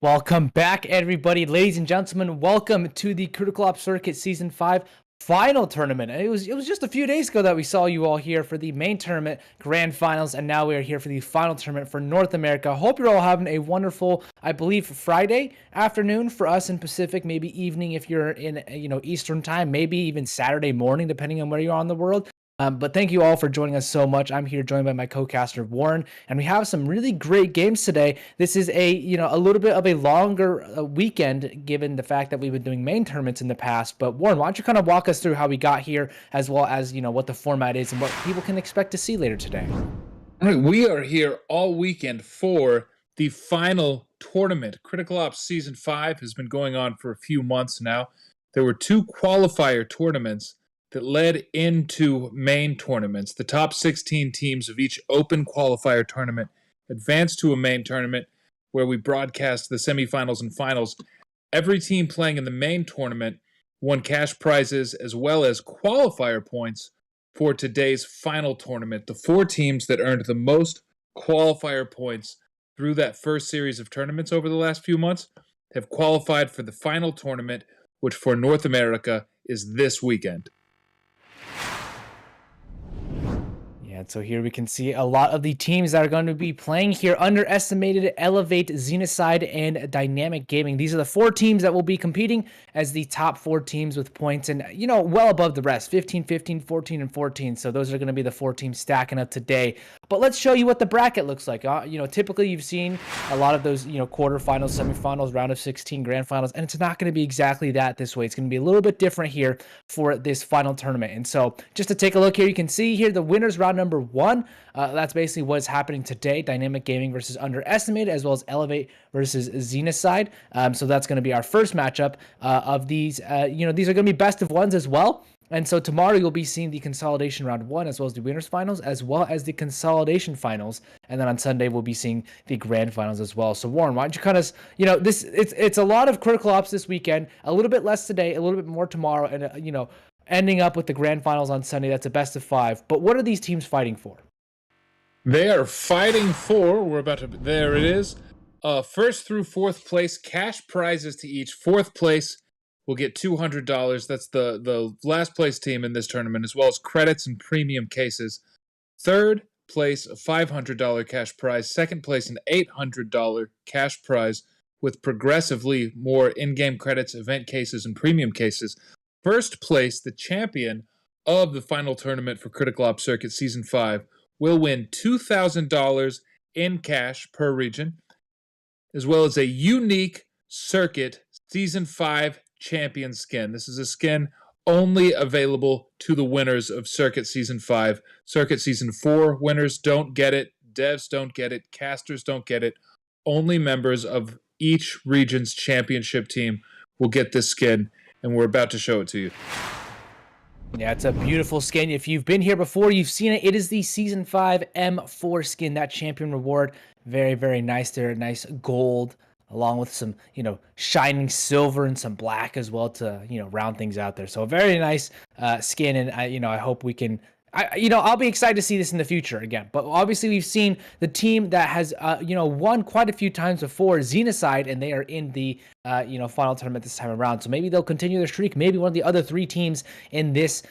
Welcome back, everybody. Ladies and gentlemen, welcome to the Critical Ops Circuit Season 5 final tournament. It was just a few days ago that we saw you all here for the main tournament grand finals, and now we are here for the final tournament for North America. Hope you're all having a wonderful, I believe, Friday afternoon for us in Pacific, maybe evening if you're in, Eastern time, maybe even Saturday morning, depending on where you are in the world. But thank you all for joining us so much. I'm here joined by my co-caster Warren, and we have some really great games today. This is a little bit of a longer weekend given the fact that we've been doing main tournaments in the past. But Warren, why don't you kind of walk us through how we got here, as well as what the format is and what people can expect to see later today. All right, we are here all weekend for the final tournament. Critical Ops Season 5 has been going on for a few months now. There were two qualifier tournaments that led into main tournaments. The top 16 teams of each open qualifier tournament advanced to a main tournament where we broadcast the semifinals and finals. Every team playing in the main tournament won cash prizes as well as qualifier points for today's final tournament. The four teams that earned the most qualifier points through that first series of tournaments over the last few months have qualified for the final tournament, which for North America is this weekend. And so here we can see a lot of the teams that are going to be playing here. Underestimated, Elevate, Xenocide, and Dynamic Gaming. These are the four teams that will be competing as the top four teams with points and, well above the rest. 15, 15, 14, and 14. So those are going to be the four teams stacking up today. But let's show you what the bracket looks like. Typically you've seen a lot of those, quarterfinals, semifinals, round of 16, grand finals, and it's not going to be exactly that this way. It's going to be a little bit different here for this final tournament. And so just to take a look here, you can see here the winners round number one. That's basically what's happening today. Dynamic Gaming versus Underestimated, as well as Elevate versus Xenocide. So that's going to be our first matchup of these. These are going to be best of ones as well. And so tomorrow you'll be seeing the consolidation round one, as well as the winners finals, as well as the consolidation finals. And then on Sunday we'll be seeing the grand finals as well. So Warren, why don't you kind of, it's a lot of critical ops this weekend, a little bit less today, a little bit more tomorrow, and ending up with the grand finals on Sunday. That's a best of five. But what are these teams fighting for? They are fighting for, there it is, first through fourth place, cash prizes to each. Fourth place will get $200. That's the last place team in this tournament, as well as credits and premium cases. Third place, a $500 cash prize. Second place, an $800 cash prize with progressively more in-game credits, event cases, and premium cases. First place, the champion of the final tournament for Critical Ops Circuit Season 5, will win $2,000 in cash per region, as well as a unique Circuit Season 5 champion skin. This is a skin only available to the winners of Circuit Season 5. Circuit Season 4 winners don't get it, devs don't get it, casters don't get it. Only members of each region's championship team will get this skin, and we're about to show it to you. Yeah, it's a beautiful skin. If you've been here before, you've seen it. It is the Season 5 M4 skin, that champion reward. Very, very nice there. Nice gold, along with some, shining silver and some black as well to, round things out there. So a very nice skin, and I hope we can... I'll be excited to see this in the future again. But obviously, we've seen the team that has, won quite a few times before, Xenocide, and they are in the, final tournament this time around. So maybe they'll continue their streak. Maybe one of the other three teams in this,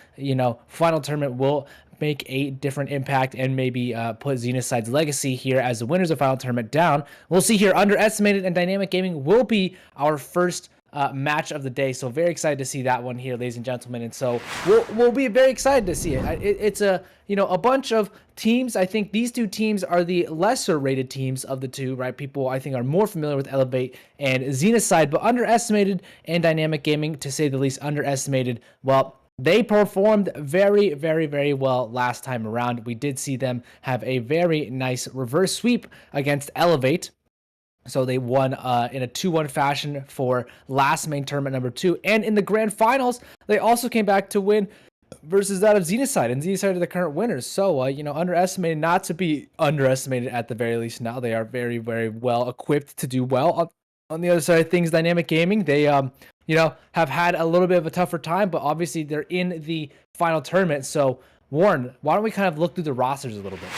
final tournament will make a different impact and maybe put Xenocide's legacy here as the winners of final tournament down. We'll see here. Underestimated and Dynamic Gaming will be our first match of the day, so very excited to see that one here, ladies and gentlemen. And so we'll be very excited to see it. It's a bunch of teams. I think these two teams are the lesser rated teams of the two, right? People I think are more familiar with Elevate and Xenocide, but Underestimated and Dynamic Gaming, to say the least. Underestimated, well, they performed very, very, very well last time around. We did see them have a very nice reverse sweep against Elevate. So they won in a 2-1 fashion for last main tournament number 2. And in the grand finals, they also came back to win versus that of Xenocide. And Xenocide are the current winners. So, underestimated, not to be underestimated at the very least now. They are very, very well equipped to do well. On the other side of things, Dynamic Gaming, they, have had a little bit of a tougher time. But obviously, they're in the final tournament. So, Warren, why don't we kind of look through the rosters a little bit?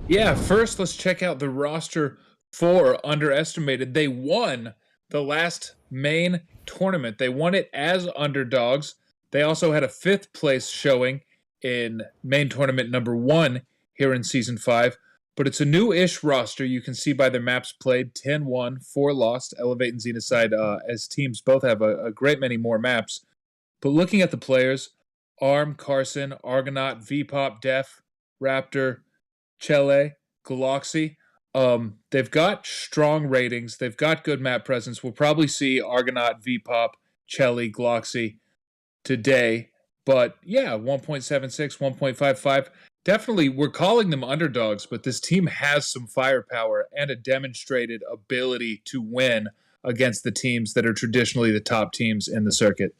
Yeah, first let's check out the roster 4 underestimated. They won the last main tournament. They won it as underdogs. They also had a 5th place showing in main tournament number 1 here in season 5. But it's a new-ish roster. You can see by their maps played, 10-1, 4 lost. Elevate and Xenocide as teams both have a great many more maps. But looking at the players, Arm, Carson, Argonaut, Vpop, Def, Raptor, Chele, Galaxy, they've got strong ratings. They've got good map presence. We'll probably see Argonaut, Vpop, Chele, Galaxy today. But yeah, 1.76, 1.55. Definitely, we're calling them underdogs, but this team has some firepower and a demonstrated ability to win against the teams that are traditionally the top teams in the circuit.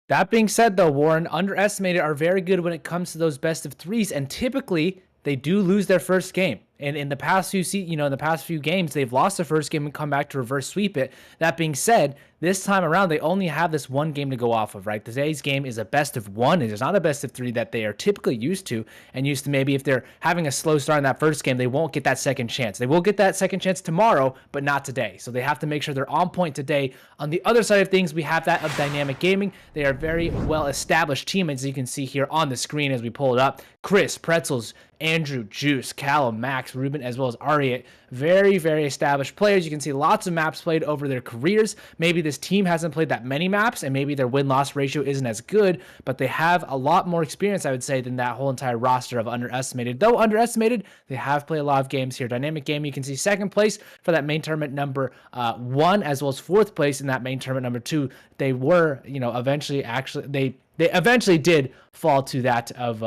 That being said, though, Warren, underestimated are very good when it comes to those best of threes, and typically they do lose their first game. And in the past few games, they've lost the first game and come back to reverse sweep it. That being said, this time around, they only have this one game to go off of, right? Today's game is a best of 1. It is not a best of 3 that they are typically used to, and used to maybe if they're having a slow start in that first game, they won't get that second chance. They will get that second chance tomorrow, but not today. So they have to make sure they're on point today. On the other side of things, we have that of Dynamic Gaming. They are very well-established team, as you can see here on the screen as we pull it up. Chris, Pretzels, Andrew, Juice, Callum, Max, Ruben, as well as Ariat. Very, very established players. You can see lots of maps played over their careers. Maybe this team hasn't played that many maps, and maybe their win-loss ratio isn't as good, but they have a lot more experience, I would say, than that whole entire roster of underestimated. Though underestimated, they have played a lot of games here. Dynamic Game, you can see second place for that main tournament number 1, as well as 4th place in that main tournament number 2. They were, eventually they eventually did fall to that of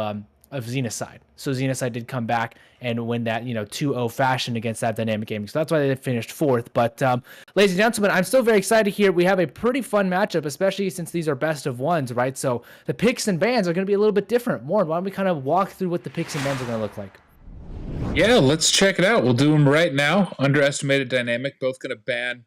Xenocide. So Xenocide did come back and win that, 2-0 fashion against that Dynamic Gaming. So that's why they finished 4th. But ladies and gentlemen, I'm still very excited here. We have a pretty fun matchup, especially since these are best of 1s, right? So the picks and bans are going to be a little bit different. Warren, why don't we kind of walk through what the picks and bans are going to look like? Yeah, let's check it out. We'll do them right now. Underestimated, Dynamic, both going to ban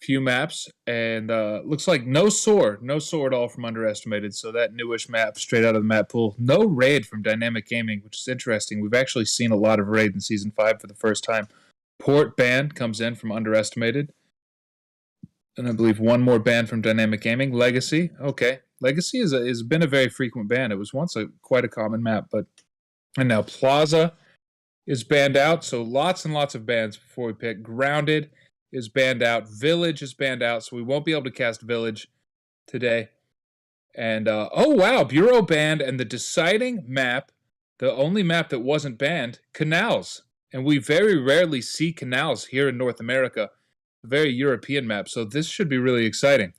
few maps, and looks like no soar at all from underestimated. So that newish map straight out of the map pool. No raid from Dynamic Gaming, which is interesting. We've actually seen a lot of raid in season 5 for the first time. Port ban comes in from underestimated, and I believe one more ban from Dynamic Gaming. Legacy, okay. Legacy has been a very frequent ban. It was once quite a common map, and now Plaza is banned out. So lots and lots of bans before we pick. Grounded is banned out. Village is banned out, so we won't be able to cast Village today. And, oh wow, Bureau banned, and the deciding map, the only map that wasn't banned, Canals. And we very rarely see Canals here in North America. A very European map, so this should be really exciting.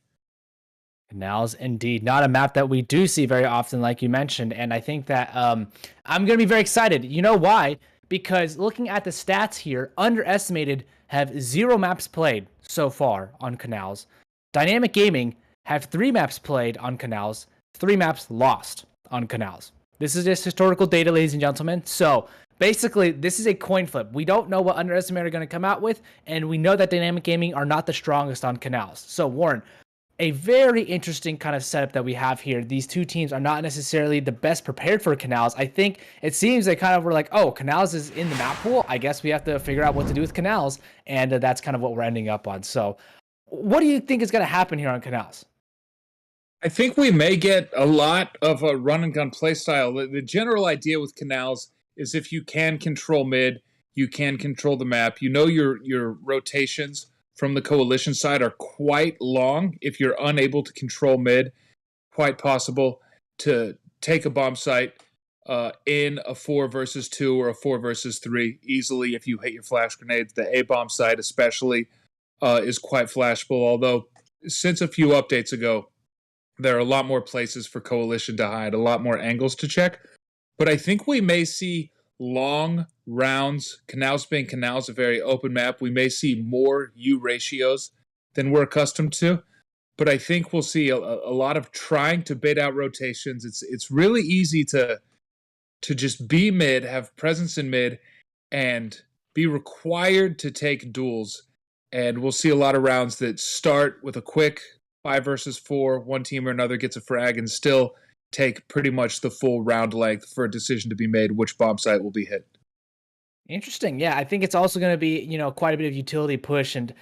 Canals, indeed. Not a map that we do see very often, like you mentioned. And I think that I'm going to be very excited. You know why? Because looking at the stats here, underestimated have 0 maps played so far on Canals. Dynamic Gaming have 3 maps played on Canals, 3 maps lost on Canals. This is just historical data, ladies and gentlemen. So basically, this is a coin flip. We don't know what underestimated are going to come out with, and we know that Dynamic Gaming are not the strongest on Canals. So Warren, a very interesting kind of setup that we have here. These two teams are not necessarily the best prepared for Canals. I think it seems they kind of were like, oh, Canals is in the map pool. I guess we have to figure out what to do with Canals. And that's kind of what we're ending up on. So what do you think is going to happen here on Canals? I think we may get a lot of a run and gun playstyle. The general idea with Canals is if you can control mid, you can control the map. You know your rotations from the coalition side are quite long. If you're unable to control mid, quite possible to take a bomb site in a 4 versus 2 or a 4 versus 3 easily if you hit your flash grenades. The A bomb site especially is quite flashable, although since a few updates ago, there are a lot more places for coalition to hide, a lot more angles to check. But I think we may see long rounds. Canals being Canals, a very open map. We may see more U ratios than we're accustomed to. But I think we'll see a lot of trying to bait out rotations. It's really easy to just be mid, have presence in mid, and be required to take duels. And we'll see a lot of rounds that start with a quick 5 versus 4, one team or another gets a frag, and still take pretty much the full round length for a decision to be made which bomb site will be hit. Interesting. Yeah, I think it's also going to be, quite a bit of utility push. And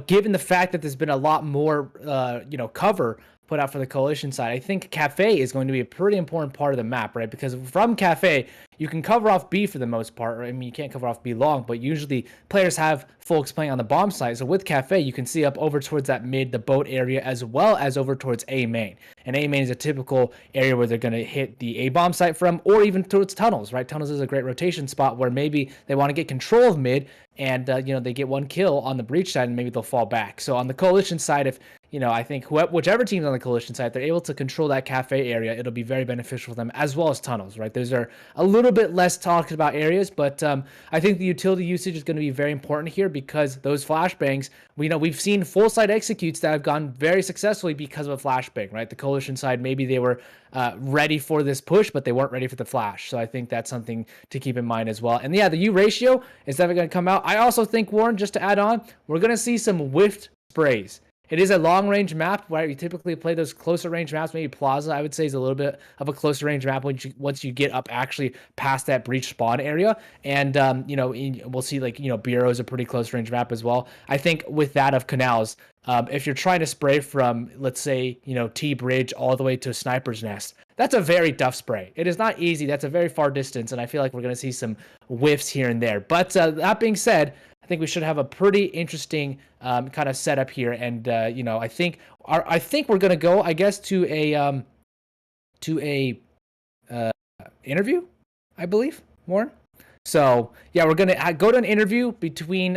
given the fact that there's been a lot more, cover put out for the coalition side, I think Cafe is going to be a pretty important part of the map, right? Because from Cafe, you can cover off B for the most part. Right? I mean, you can't cover off B long, but usually players have folks playing on the bomb side. So with Cafe, you can see up over towards that mid, the boat area, as well as over towards A main. And A main is a typical area where they're going to hit the A bomb site from, or even towards tunnels, right? Tunnels is a great rotation spot where maybe they want to get control of mid, and they get one kill on the breach side, and maybe they'll fall back. So on the coalition side, if I think whichever team's on the coalition side, if they're able to control that cafe area, it'll be very beneficial for them, as well as tunnels, right? Those are a little bit less talked about areas, but I think the utility usage is going to be very important here, because those flashbangs, we've seen full side executes that have gone very successfully because of a flashbang, right? The coalition side, maybe they were ready for this push, but they weren't ready for the flash. So I think that's something to keep in mind as well. And yeah, the U ratio is definitely going to come out. I also think, Warren, just to add on, we're going to see some whiffed sprays. It is a long range map where you typically play those closer range maps. Maybe Plaza, I would say, is a little bit of a closer range map once you get up actually past that breach spawn area. And we'll see, like, Bureau is a pretty close range map as well. I think with that of Canals, if you're trying to spray from, let's say, T Bridge all the way to Sniper's Nest, that's a very tough spray. It is not easy. That's a very far distance, and I feel like we're going to see some whiffs here and there. But that being said, I think we should have a pretty interesting kind of setup here, and I think we're going to go, I guess, to a interview, I believe, Warren. So yeah, we're gonna go to an interview between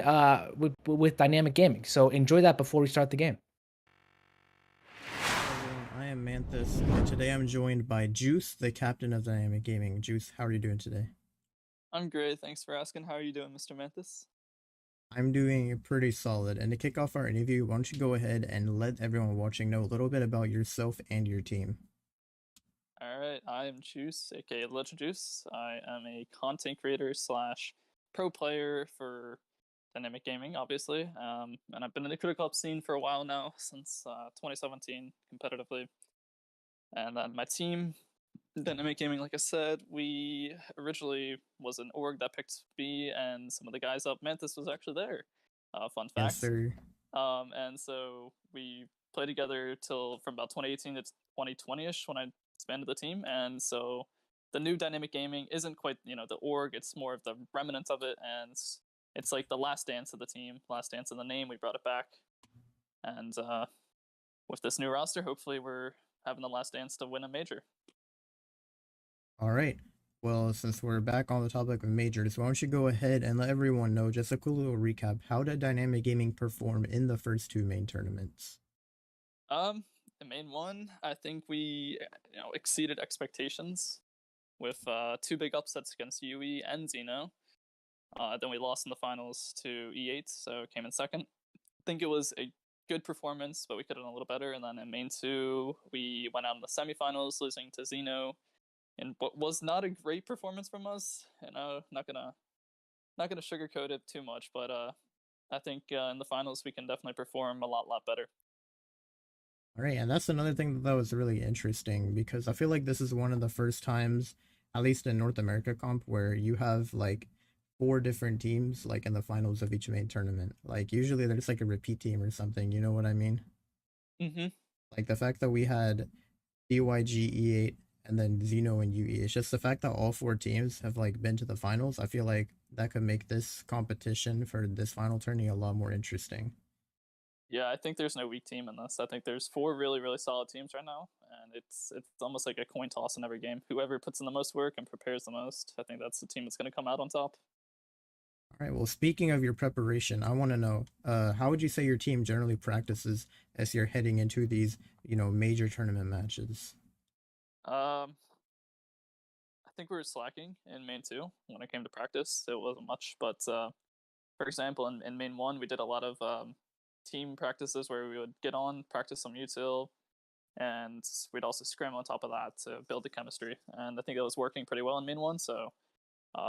with Dynamic Gaming. So enjoy that before we start the game. Everyone, I am Manthus, and today I'm joined by Juice, the captain of Dynamic Gaming. Juice, how are you doing today? I'm great, thanks for asking. How are you doing, Mr. Manthus? I'm doing pretty solid. And to kick off our interview, why don't you go ahead and let everyone watching know a little bit about yourself and your team? Alright, I am Juice, aka Legend Juice. I am a content creator slash pro player for Dynamic Gaming, obviously. And I've been in the critical ops scene for a while now, since 2017, competitively. And then my team, Dynamic Gaming, like I said, we originally was an org that picked B, and some of the guys up, Manthus was actually there. Fun Yes, fact. sir. And so we played together till from about 2018 to 2020ish when I expanded the team. And so the new Dynamic Gaming isn't quite the org; it's more of the remnants of it, and it's like the last dance of the team, last dance of the name. We brought it back, and with this new roster, hopefully we're having the last dance to win a major. All right. Well, since we're back on the topic of majors, why don't you go ahead and let everyone know, just a quick little recap, how did Dynamic Gaming perform in the first two main tournaments? The main one, I think we exceeded expectations with two big upsets against UE and Xeno. Then we lost in the finals to E8, so came in second. I think it was a good performance, but we could have done a little better. And then in main two, we went out in the semifinals, losing to Xeno in what was not a great performance from us. Not gonna sugarcoat it too much, but I think in the finals we can definitely perform a lot better. All right, and that's another thing that was really interesting, because I feel like this is one of the first times, at least in North America comp, where you have like four different teams like in the finals of each main tournament. Like usually there's like a repeat team or something, you know what I mean? Mm-hmm. Like the fact that we had DYG E8 and then Xeno and UE. It's just the fact that all four teams have like been to the finals. I feel like that could make this competition for this final tourney a lot more interesting. Yeah, I think there's no weak team in this. I think there's four really solid teams right now, and it's almost like a coin toss in every game. Whoever puts in the most work and prepares the most, I think that's the team that's going to come out on top. All right. Well, speaking of your preparation, I want to know, how would you say your team generally practices as you're heading into these, major tournament matches? Um, I think we were slacking in main two when it came to practice. It wasn't much, but for example, in main one, we did a lot of team practices where we would get on, practice some util, and we'd also scrim on top of that to build the chemistry. And I think it was working pretty well in main one, so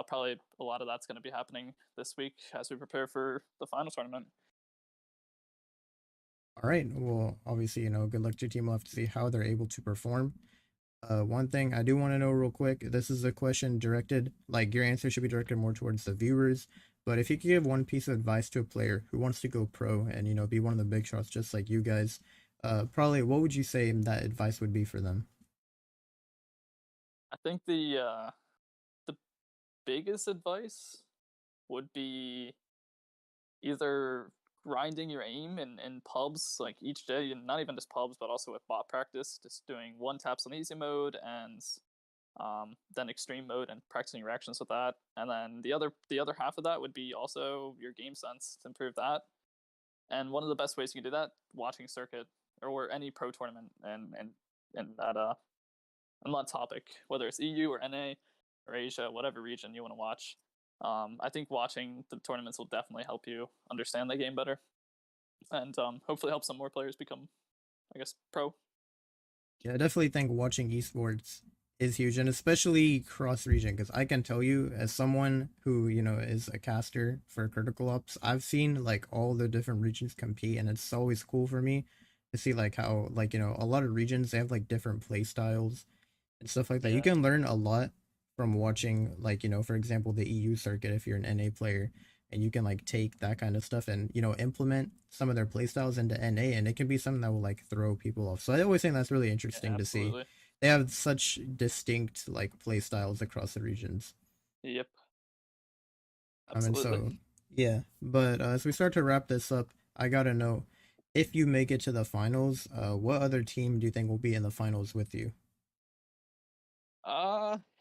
probably a lot of that's going to be happening this week as we prepare for the final tournament. All right. Well, obviously, good luck to your team. We'll have to see how they're able to perform. One thing I do want to know real quick, this is a question directed, like your answer should be directed more towards the viewers. But if you could give one piece of advice to a player who wants to go pro and be one of the big shots, just like you guys, probably what would you say that advice would be for them? I think the biggest advice would be either grinding your aim in pubs like each day, and not even just pubs, but also with bot practice, just doing one taps on easy mode and then extreme mode and practicing your actions with that. And then the other half of that would be also your game sense to improve that. And one of the best ways you can do that, watching circuit or any pro tournament and that on that topic, whether it's EU or NA or Asia, whatever region you want to watch. I think watching the tournaments will definitely help you understand the game better, and hopefully help some more players become, I guess, pro. Yeah, I definitely think watching esports is huge, and especially cross region, because I can tell you, as someone who is a caster for Critical Ops, I've seen like all the different regions compete, and it's always cool for me to see like how like a lot of regions they have like different play styles and stuff like that. You Yeah, can learn a lot from watching, like, for example, the EU circuit if you're an NA player, and you can like take that kind of stuff and implement some of their playstyles into NA, and it can be something that will like throw people off. So I always think that's really yeah, interesting to see. absolutely. They have such distinct like playstyles across the regions. Yep, And so absolutely. yeah, but as we start to wrap this up, I gotta know, if you make it to the finals, what other team do you think will be in the finals with you?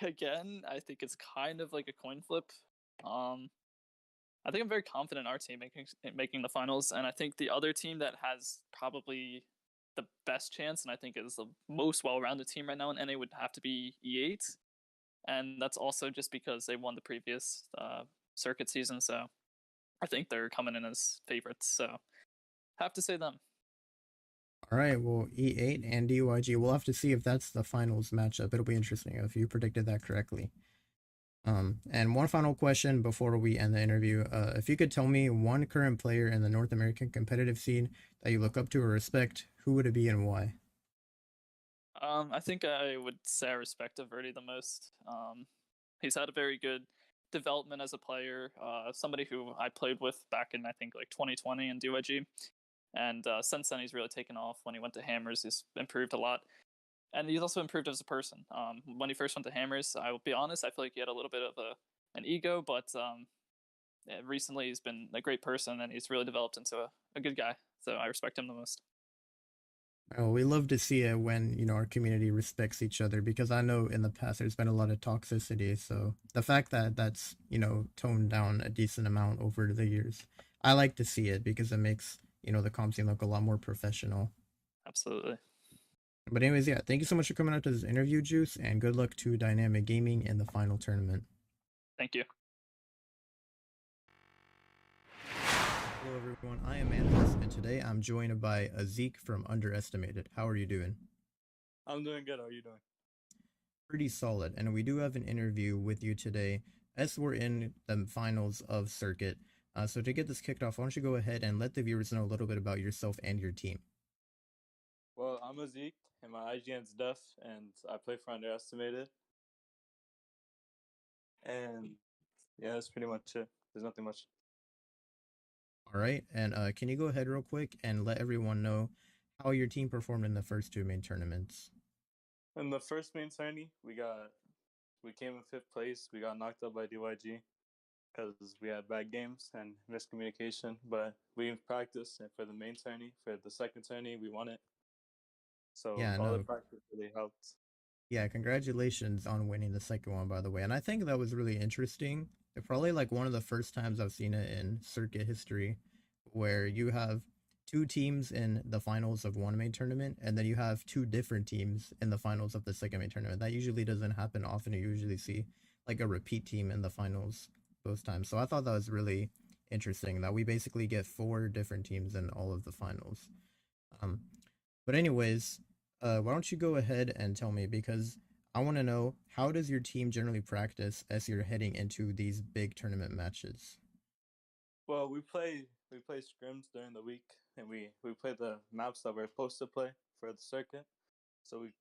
Again, I think it's kind of like a coin flip. Um, I think I'm very confident in our team making the finals, and I think the other team that has probably the best chance, and I think is the most well-rounded team right now in NA would have to be E8, and that's also just because they won the previous circuit season, so I think they're coming in as favorites. So have to say them. All right, well, E8 and DYG. We'll have to see if that's the finals matchup. It'll be interesting if you predicted that correctly. And one final question before we end the interview. If you could tell me one current player in the North American competitive scene that you look up to or respect, who would it be and why? I think I would say I respect Averti the most. He's had a very good development as a player. Somebody who I played with back in I think like 2020 in DYG, and since then he's really taken off. When he went to Hammers, he's improved a lot, and he's also improved as a person. When he first went to Hammers, I will be honest, I feel like he had a little bit of an ego, but yeah, recently he's been a great person and he's really developed into a good guy. So I respect him the most. Oh, we love to see it when our community respects each other, because I know in the past there's been a lot of toxicity. So the fact that that's toned down a decent amount over the years, I like to see it because it makes the comp scene look a lot more professional. Absolutely. But anyways, yeah, thank you so much for coming out to this interview, Juice, and good luck to Dynamic Gaming in the final tournament. Thank you. Hello, everyone. I am Manifest, and today I'm joined by Azik from Underestimated. How are you doing? I'm doing good. How are you doing? Pretty solid. And we do have an interview with you today as we're in the finals of Circuit. So to get this kicked off, why don't you go ahead and let the viewers know a little bit about yourself and your team? Well, I'm a Zeke, and my IGN's Def, and I play for Underestimated. And yeah, that's pretty much it. There's nothing much. All right. And can you go ahead real quick and let everyone know how your team performed in the first two main tournaments? In the first main tourney, we came in fifth place. We got knocked out by DYG because we had bad games and miscommunication. But we practiced, and for the main tourney, for the second tourney, we won it. So Yeah, all the no, practice really helped. yeah, congratulations on winning the second one, by the way. And I think that was really interesting. It's probably like one of the first times I've seen it in circuit history where you have two teams in the finals of one main tournament, and then you have two different teams in the finals of the second main tournament. That usually doesn't happen often. You usually see like a repeat team in the finals both times. So I thought that was really interesting that we basically get four different teams in all of the finals. Um, but anyways, why don't you go ahead and tell me, because I want to know, how does your team generally practice as you're heading into these big tournament matches? Well, we play scrims during the week, and we play the maps that we're supposed to play for the circuit. So we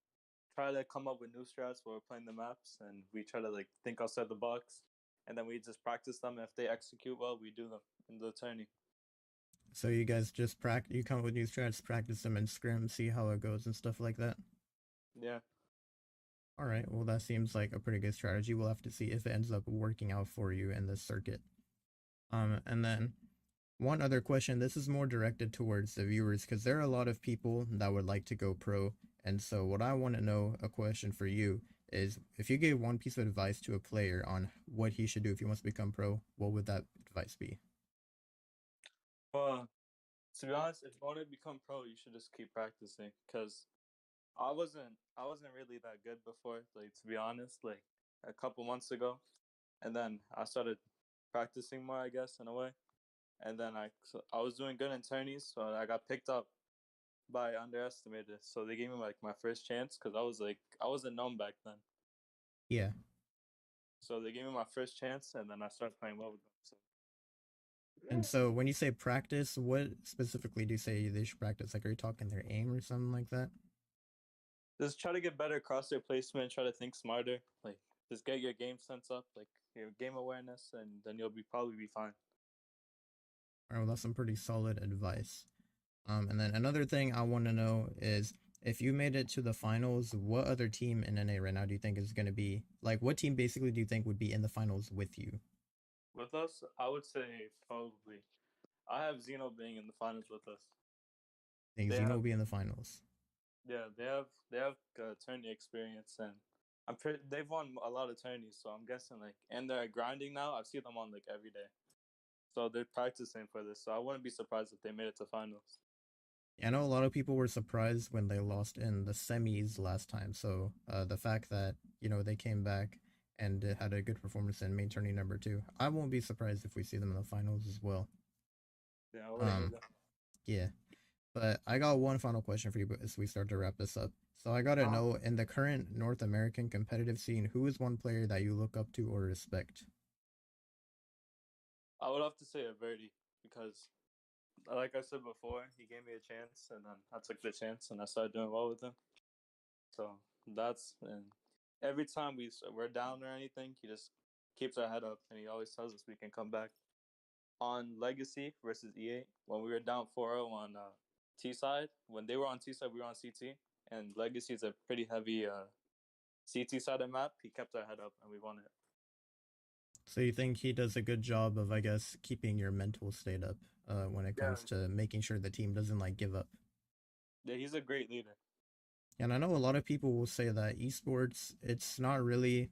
try to come up with new strats while we're playing the maps, and we try to like think outside the box, and then we just practice them. If they execute well, we do them in the tourney. So you guys just you come up with new strats, practice them in scrim, see how it goes and stuff like that. Yeah. All right, well that seems like a pretty good strategy. We'll have to see if it ends up working out for you in this circuit. And then one other question. This is more directed towards the viewers because there are a lot of people that would like to go pro. And so what I want to know, a question for you, is if you gave one piece of advice to a player on what he should do if he wants to become pro, what would that advice be? Well, to be honest, if you want to become pro, you should just keep practicing. Cause I wasn't really that good before. Like to be honest, like a couple months ago, and then I started practicing more, I guess, in a way. And then I was doing good in tourneys, so I got picked up by underestimated. So they gave me like my first chance because I wasn't known back then. Yeah. So they gave me my first chance, and then I started playing well with them. So. And so when you say practice, what specifically do you say they should practice? Like, are you talking their aim or something like that? Just try to get better crosshair placement. Try to think smarter. Like just get your game sense up, like your game awareness, and then you'll probably be fine. All right, well, that's some pretty solid advice. And then another thing I want to know is if you made it to the finals, what other team in NA right now do you think is going to be, like, what team basically do you think would be in the finals with you? With us, I would say probably I have Zeno being in the finals with us. I think Xeno will be in the finals. Yeah, they have tourney experience, and they've won a lot of tourneys, so I'm guessing like, and they're grinding now. I've seen them on like every day, so they're practicing for this. So I wouldn't be surprised if they made it to finals. I know a lot of people were surprised when they lost in the semis last time. So the fact that, you know, they came back and had a good performance in main tourney number 2, I won't be surprised if we see them in the finals as well. Yeah, yeah. But I got one final question for you as we start to wrap this up. So I gotta know, in the current North American competitive scene, who is one player that you look up to or respect? I would have to say Averti because, like I said before, he gave me a chance, and then I took the chance, and I started doing well with him. So and every time we're down or anything, he just keeps our head up, and he always tells us we can come back. On Legacy versus E8, when we were down 4-0 on T side, when they were on T side, we were on CT, and Legacy is a pretty heavy CT sided map. He kept our head up, and we won it. So you think he does a good job of, I guess, keeping your mental state up when it comes to making sure the team doesn't like give up? Yeah, he's a great leader. And I know a lot of people will say that esports, it's not really,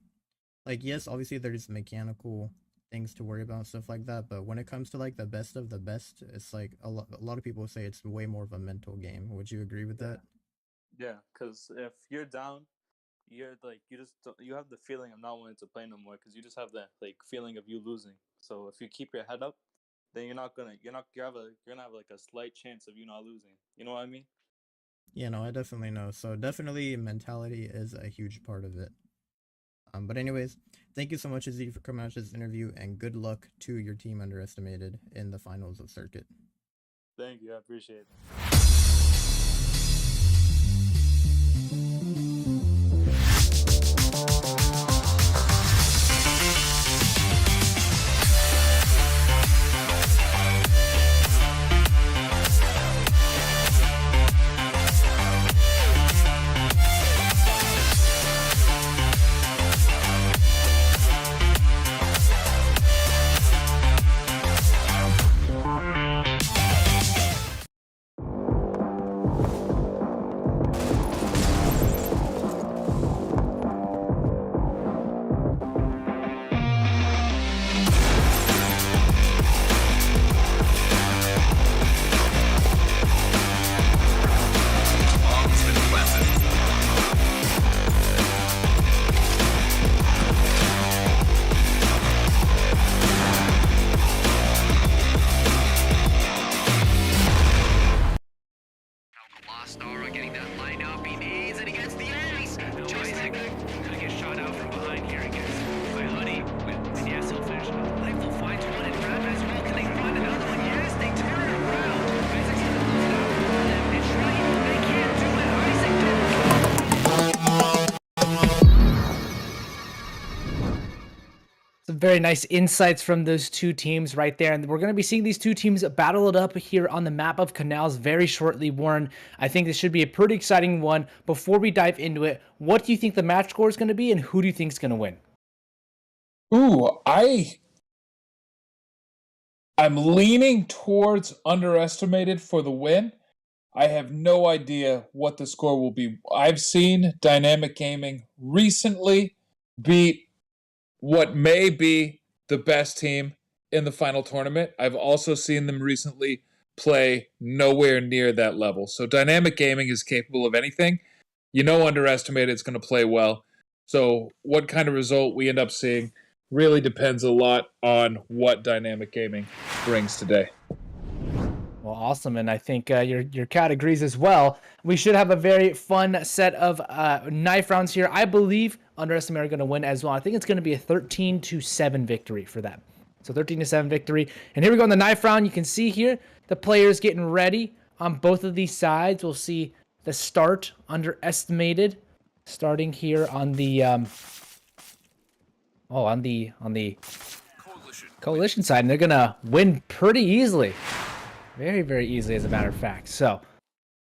like, yes, obviously there's mechanical things to worry about and stuff like that, but when it comes to like the best of the best, it's like a lot of people say it's way more of a mental game. Would you agree with that? Yeah, because if you're down, you're like you have the feeling of not wanting to play no more because you just have that like feeling of you losing. So if you keep your head up, then you're gonna have like a slight chance of you not losing. You know what I mean? Yeah, no, I definitely know. So definitely mentality is a huge part of it. But anyways, thank you so much, Aziz, for coming out to this interview, and good luck to your team Underestimated in the finals of Circuit. Thank you, I appreciate it. very nice insights from those two teams right there. And we're going to be seeing these two teams battle it up here on the map of Canals very shortly, Warren. I think this should be a pretty exciting one. Before we dive into it, what do you think the match score is going to be, and who do you think is going to win? Ooh, I'm leaning towards underestimated for the win. I have no idea what the score will be. I've seen Dynamic Gaming recently beat what may be the best team in the final tournament. I've also seen them recently play nowhere near that level. So Dynamic Gaming is capable of anything. Underestimated, it's going to play well. So what kind of result we end up seeing really depends a lot on what Dynamic Gaming brings today. Well, awesome, and I think your cat agrees as well. We should have a very fun set of knife rounds here. I believe Underestimate are going to win as well. I think it's going to be a 13-7 victory for them. So 13-7 victory. And here we go in the knife round. You can see here the players getting ready on both of these sides. We'll see the start Underestimated starting here on the on the coalition side, and they're going to win pretty easily. Very, very easily, as a matter of fact. So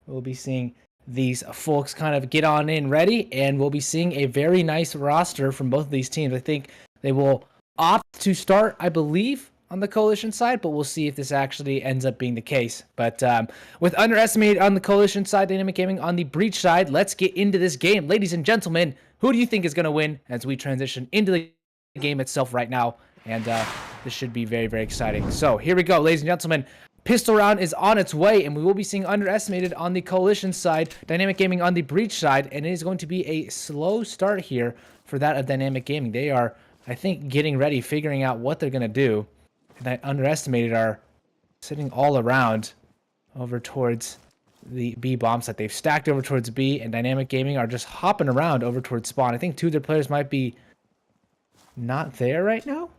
we'll be seeing these folks kind of get on in ready, and we'll be seeing a very nice roster from both of these teams. I think they will opt to start, I believe, on the coalition side, but we'll see if this actually ends up being the case. But with Underestimated on the coalition side, Dynamic Gaming on the Breach side, let's get into this game. Ladies and gentlemen, who do you think is going to win as we transition into the game itself right now? And this should be very, very exciting. So here we go, ladies and gentlemen. Pistol round is on its way, and we will be seeing Underestimated on the coalition side, Dynamic Gaming on the Breach side, and it is going to be a slow start here for that of Dynamic Gaming. They are, I think, getting ready, figuring out what they're going to do. And that Underestimated are sitting all around over towards the B bomb site. They've stacked over towards B, and Dynamic Gaming are just hopping around over towards spawn. I think two of their players might be not there right now,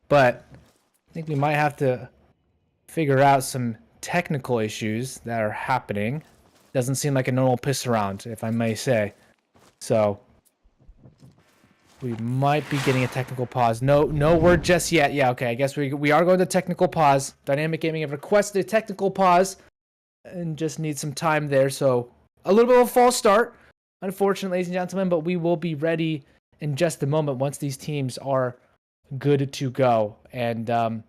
but I think we might have to figure out some technical issues that are happening. Doesn't seem like a normal piss around, if I may say. So we might be getting a technical pause. No word just yet. Yeah, okay. I guess we are going to technical pause. Dynamic Gaming have requested a technical pause and just need some time there. So a little bit of a false start, unfortunately, ladies and gentlemen, but we will be ready in just a moment once these teams are good to go. And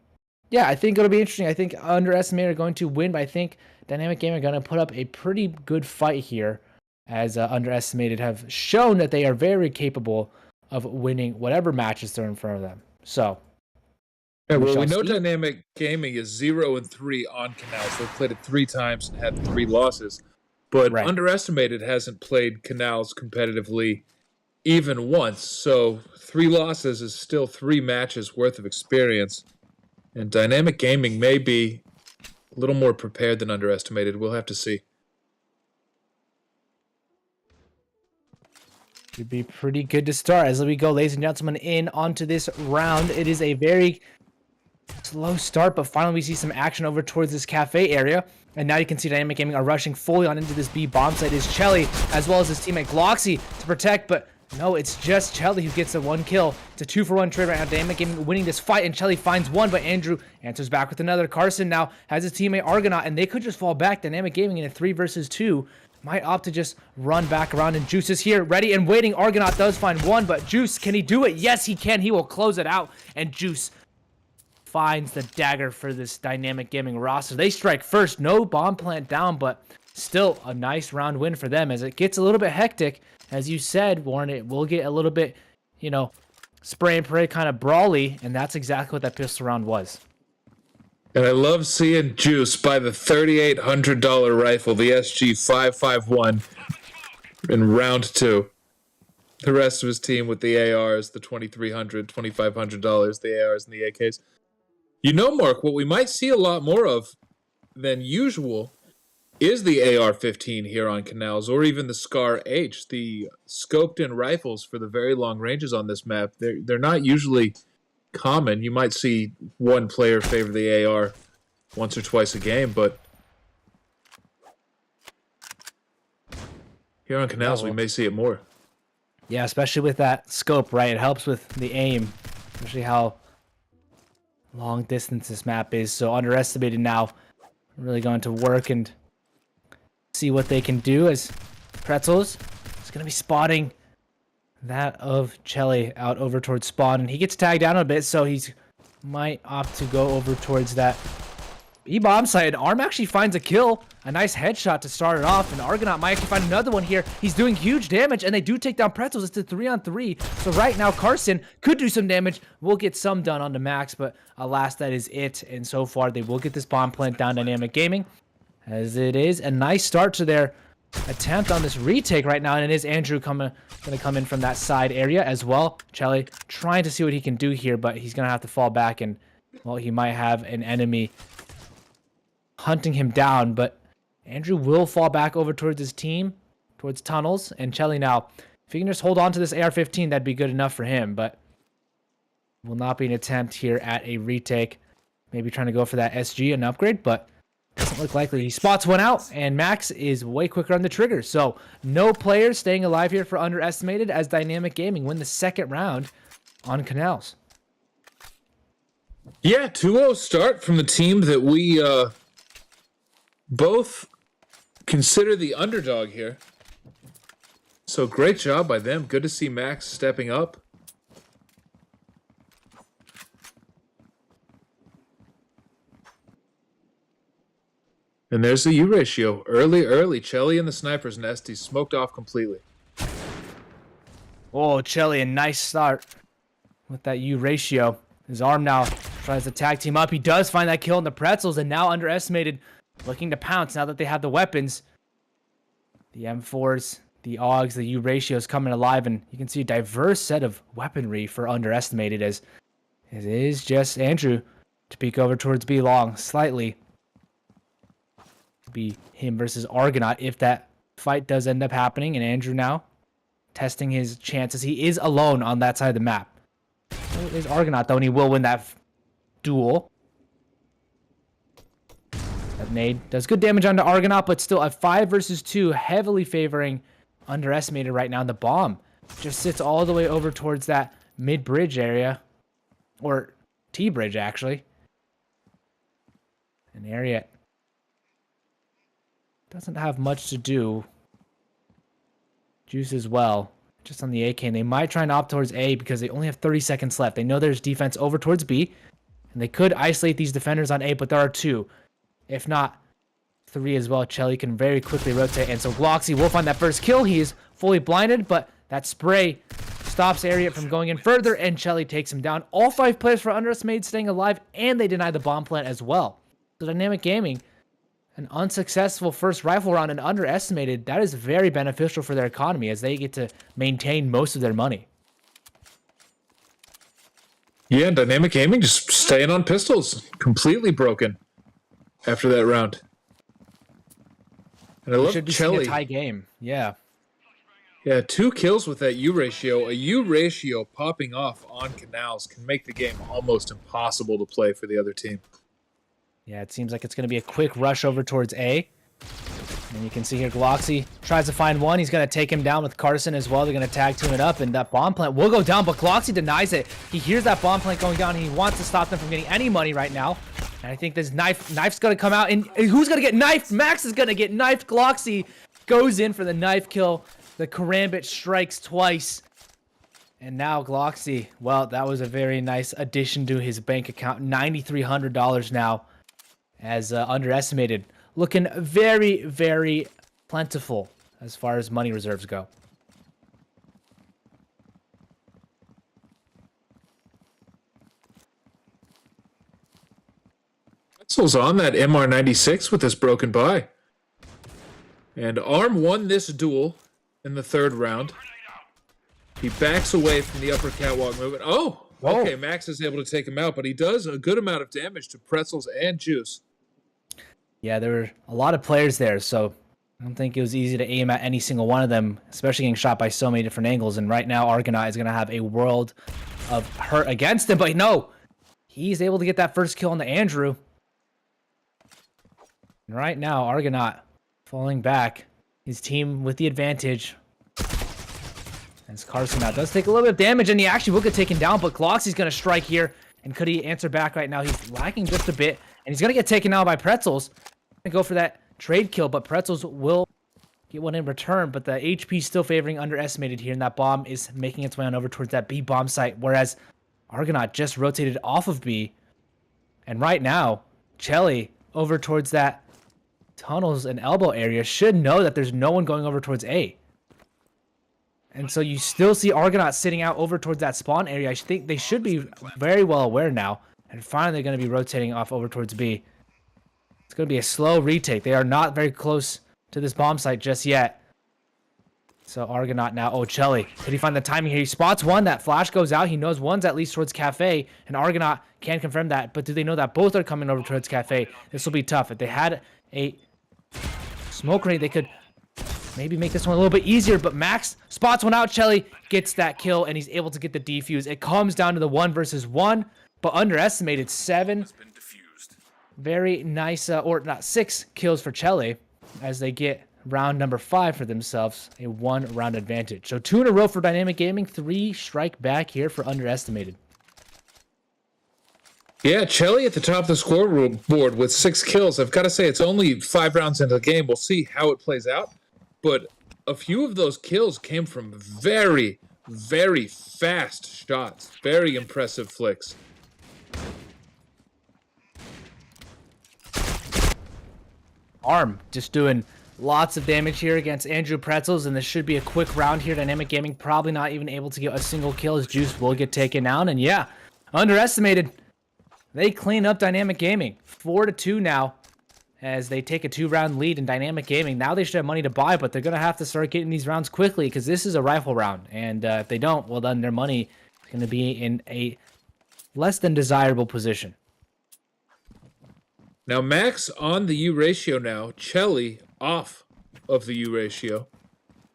yeah, I think it'll be interesting. I think Underestimated are going to win, but I think Dynamic Gaming are going to put up a pretty good fight here, as Underestimated have shown that they are very capable of winning whatever matches they're in front of them. So, yeah, well, we know Dynamic Gaming is 0-3 on Canals. They've played it 3 times and had 3 losses, but right. Underestimated hasn't played Canals competitively even once. So 3 losses is still 3 matches worth of experience. And Dynamic Gaming may be a little more prepared than Underestimated. We'll have to see. Should be pretty good to start as we go, ladies and gentlemen, in onto this round. It is a very slow start, but finally we see some action over towards this cafe area. And now you can see Dynamic Gaming are rushing fully on into this B bomb site. Is Chelly as well as his teammate Gloxy to protect, but no, it's just Chelly who gets a 1 kill. It's a 2-for-1 trade right now. Dynamic Gaming winning this fight, and Chelly finds one, but Andrew answers back with another. Carson now has his teammate Argonaut, and they could just fall back. Dynamic Gaming in a 3 versus 2 might opt to just run back around, and Juice is here, ready and waiting. Argonaut does find one, but Juice, can he do it? Yes, he can. He will close it out, and Juice finds the dagger for this Dynamic Gaming roster. They strike first. No bomb plant down, but still a nice round win for them as it gets a little bit hectic. As you said, Warren, it will get a little bit, spray and pray kind of brawly, and that's exactly what that pistol round was. And I love seeing Juice buy the $3,800 rifle, the SG-551, in round 2. The rest of his team with the ARs, the $2,300, $2,500, the ARs and the AKs. Mark, what we might see a lot more of than usual is the AR-15 here on Canals, or even the Scar H, the scoped-in rifles for the very long ranges on this map. They're not usually common. You might see one player favor the AR once or twice a game, but here on Canals, we may see it more. Yeah, especially with that scope, right? It helps with the aim, especially how long distance this map is. So underestimated now. Really going to work and see what they can do as Pretzels is going to be spotting that of Chelly out over towards spawn. And he gets tagged down a bit, so he's might opt to go over towards that E-bomb side. Arm actually finds a kill. A nice headshot to start it off, and Argonaut might actually find another one here. He's doing huge damage, and they do take down Pretzels. It's a 3-on-3. So right now, Carson could do some damage. We'll get some done on the Max, but alas, that is it. And so far, they will get this bomb plant down. Dynamic Gaming, as it is a nice start to their attempt on this retake right now, and it is Andrew going to come in from that side area as well. Chelly trying to see what he can do here, but he's going to have to fall back, and well, he might have an enemy hunting him down, but Andrew will fall back over towards his team, towards tunnels, and Chelly now, if he can just hold on to this AR-15, that'd be good enough for him, but will not be an attempt here at a retake. Maybe trying to go for that SG, an upgrade, but doesn't look likely. He spots one out, and Max is way quicker on the trigger, so no players staying alive here for underestimated as Dynamic Gaming win the second round on Canals. Yeah, 2-0 start from the team that we both consider the underdog here. So great job by them. Good to see Max stepping up. And there's the U ratio. Early. Chelly in the sniper's nest. He's smoked off completely. Oh, Chelly, a nice start with that U ratio. His arm now tries to tag team up. He does find that kill in the Pretzels, and now underestimated, looking to pounce now that they have the weapons. The M4s, the AUGs, the U ratios coming alive, and you can see a diverse set of weaponry for underestimated as it is just Andrew to peek over towards B long slightly. Be him versus Argonaut if that fight does end up happening, and Andrew now testing his chances. He is alone on that side of the map. There's Argonaut though, and he will win that duel. That nade does good damage onto Argonaut, but still a 5 versus 2, heavily favoring underestimated right now. The bomb just sits all the way over towards that mid-bridge area, or T-bridge actually. An area doesn't have much to do. Juice as well, just on the AK, and they might try and opt towards A because they only have 30 seconds left. They know there's defense over towards B, and they could isolate these defenders on A, but there are 2. If not, 3 as well. Chelly can very quickly rotate, and so Gloxy will find that first kill. He is fully blinded, but that spray stops Ariat from going in further, and Chelly takes him down. All 5 players for underestimated staying alive, and they deny the bomb plant as well. So Dynamic Gaming, an unsuccessful first rifle round and underestimated, that is very beneficial for their economy as they get to maintain most of their money. Yeah, Dynamic Gaming just staying on pistols. Completely broken after that round. And I love Should be Chelly. a tie game. Yeah. Yeah, 2 kills with that U ratio. A U ratio popping off on Canals can make the game almost impossible to play for the other team. Yeah, it seems like it's going to be a quick rush over towards A. And you can see here Gloxy tries to find one. He's going to take him down with Carson as well. They're going to tag team it up, and that bomb plant will go down, but Gloxy denies it. He hears that bomb plant going down, and he wants to stop them from getting any money right now. And I think this knife's going to come out, and who's going to get knifed? Max is going to get knifed. Gloxy goes in for the knife kill. The Karambit strikes twice. And now Gloxy, well, that was a very nice addition to his bank account. $9,300 now. As underestimated, looking very, very plentiful as far as money reserves go. Pretzel's on that MR96 with this broken by. And Arm won this duel in the 3rd round. He backs away from the upper catwalk movement. Oh, okay, Max is able to take him out, but he does a good amount of damage to Pretzels and Juice. Yeah, there were a lot of players there, so I don't think it was easy to aim at any single one of them, especially getting shot by so many different angles. And right now, Argonaut is going to have a world of hurt against him, but no, he's able to get that first kill on the Andrew. And right now, Argonaut falling back, his team with the advantage. As Carson now does take a little bit of damage, and he actually will get taken down, but Gloxy's going to strike here. And could he answer back right now? He's lacking just a bit, and he's going to get taken out by Pretzels. Going to go for that trade kill, but Pretzels will get one in return, but the HP still favoring underestimated here, and that bomb is making its way on over towards that B bomb site, whereas Argonaut just rotated off of B. And right now, Chelly over towards that tunnels and elbow area should know that there's no one going over towards A. And so you still see Argonaut sitting out over towards that spawn area. I think they should be very well aware now. And finally, they're going to be rotating off over towards B. It's going to be a slow retake. They are not very close to this bomb site just yet. So Argonaut now. Oh, Chelly. Could he find the timing here? He spots one. That flash goes out. He knows one's at least towards Cafe. And Argonaut can confirm that. But do they know that both are coming over towards Cafe? This will be tough. If they had a smoke grenade, they could maybe make this one a little bit easier. But Max spots one out. Chelly gets that kill. And he's able to get the defuse. It comes down to the 1 versus 1. But underestimated 7. Very nice, or not 6 kills for Chelly as they get round number 5 for themselves, a 1-round advantage. So 2 in a row for Dynamic Gaming, 3 strike back here for underestimated. Yeah, Chelly at the top of the scoreboard with 6 kills. I've got to say, it's only 5 rounds into the game. We'll see how it plays out. But a few of those kills came from very, very fast shots. Very impressive flicks. Arm just doing lots of damage here against Andrew Pretzels, and this should be a quick round here. Dynamic Gaming probably not even able to get a single kill as Juice will get taken down. And yeah, underestimated. They clean up Dynamic Gaming. 4-2 now as they take a 2-round lead in Dynamic Gaming. Now they should have money to buy, but they're going to have to start getting these rounds quickly because this is a rifle round. And if they don't, well, then their money is going to be in a less than desirable position. Now, Max on the U ratio now. Chelly off of the U ratio.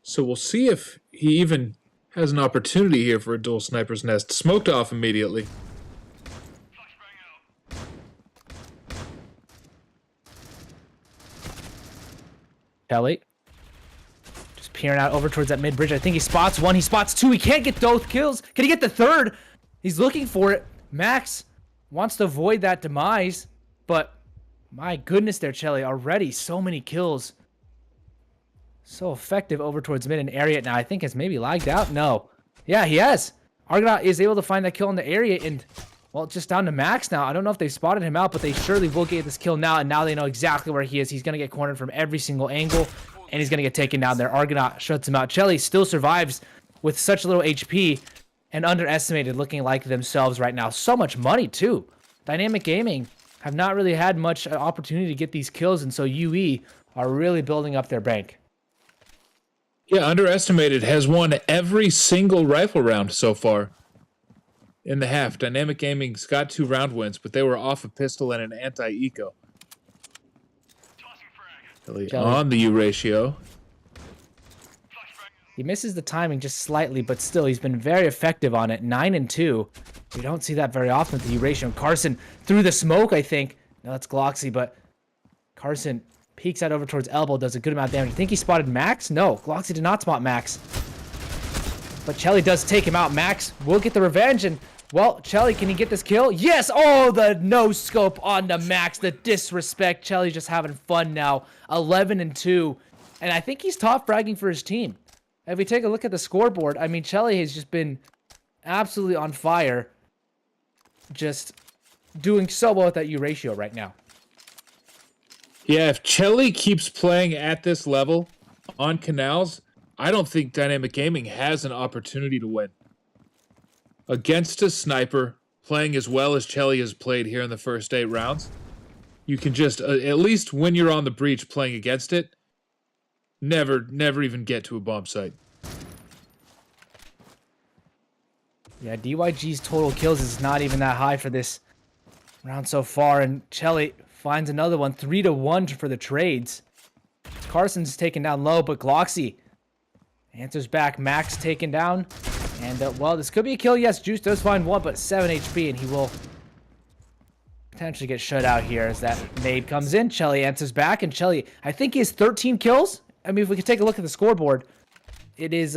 So we'll see if he even has an opportunity here for a dual sniper's nest. Smoked off immediately. Chelly just peering out over towards that mid bridge. I think he spots one. He spots 2. He can't get both kills. Can he get the 3rd? He's looking for it. Max wants to avoid that demise, but my goodness there, Chelly. Already so many kills. So effective over towards mid and area now. I think has maybe lagged out. No. Yeah, he has. Argonaut is able to find that kill in the area, and, well, just down to Max now. I don't know if they've spotted him out, but they surely will get this kill now, and now they know exactly where he is. He's going to get cornered from every single angle, and he's going to get taken down there. Argonaut shuts him out. Chelly still survives with such little HP and underestimated, looking like themselves right now. So much money, too. Dynamic Gaming have not really had much opportunity to get these kills, and so UE are really building up their bank. Yeah, underestimated has won every single rifle round so far in the half. Dynamic Gaming's got 2 round wins, but they were off a pistol and an anti-eco. On the U ratio. He misses the timing just slightly, but still, he's been very effective on it. 9-2. We don't see that very often with the U ratio. Carson through the smoke, I think. No, that's Gloxy, but Carson peeks out over towards elbow, does a good amount of damage. I think he spotted Max? No, Gloxy did not spot Max. But Chelly does take him out. Max will get the revenge, and, well, Chelly, can he get this kill? Yes! Oh, the no-scope on the Max. The disrespect. Chelly's just having fun now. 11-2. And I think he's top fragging for his team. If we take a look at the scoreboard, I mean, Chelly has just been absolutely on fire. Just doing so well with that U ratio right now. Yeah, if Chelly keeps playing at this level on Canals, I don't think Dynamic Gaming has an opportunity to win. Against a sniper, playing as well as Chelly has played here in the first 8 rounds, you can just, at least when you're on the breach playing against it, never even get to a bomb site. Yeah, DYG's total kills is not even that high for this round so far, and Chelly finds another one. 3-1 for the trades. Carson's taken down low, but Gloxy answers back. Max taken down. And, well, this could be a kill. Yes, Juice does find one, but 7 HP, and he will potentially get shut out here as that nade comes in. Chelly answers back, and Chelly, I think he has 13 kills. I mean, if we could take a look at the scoreboard, it is,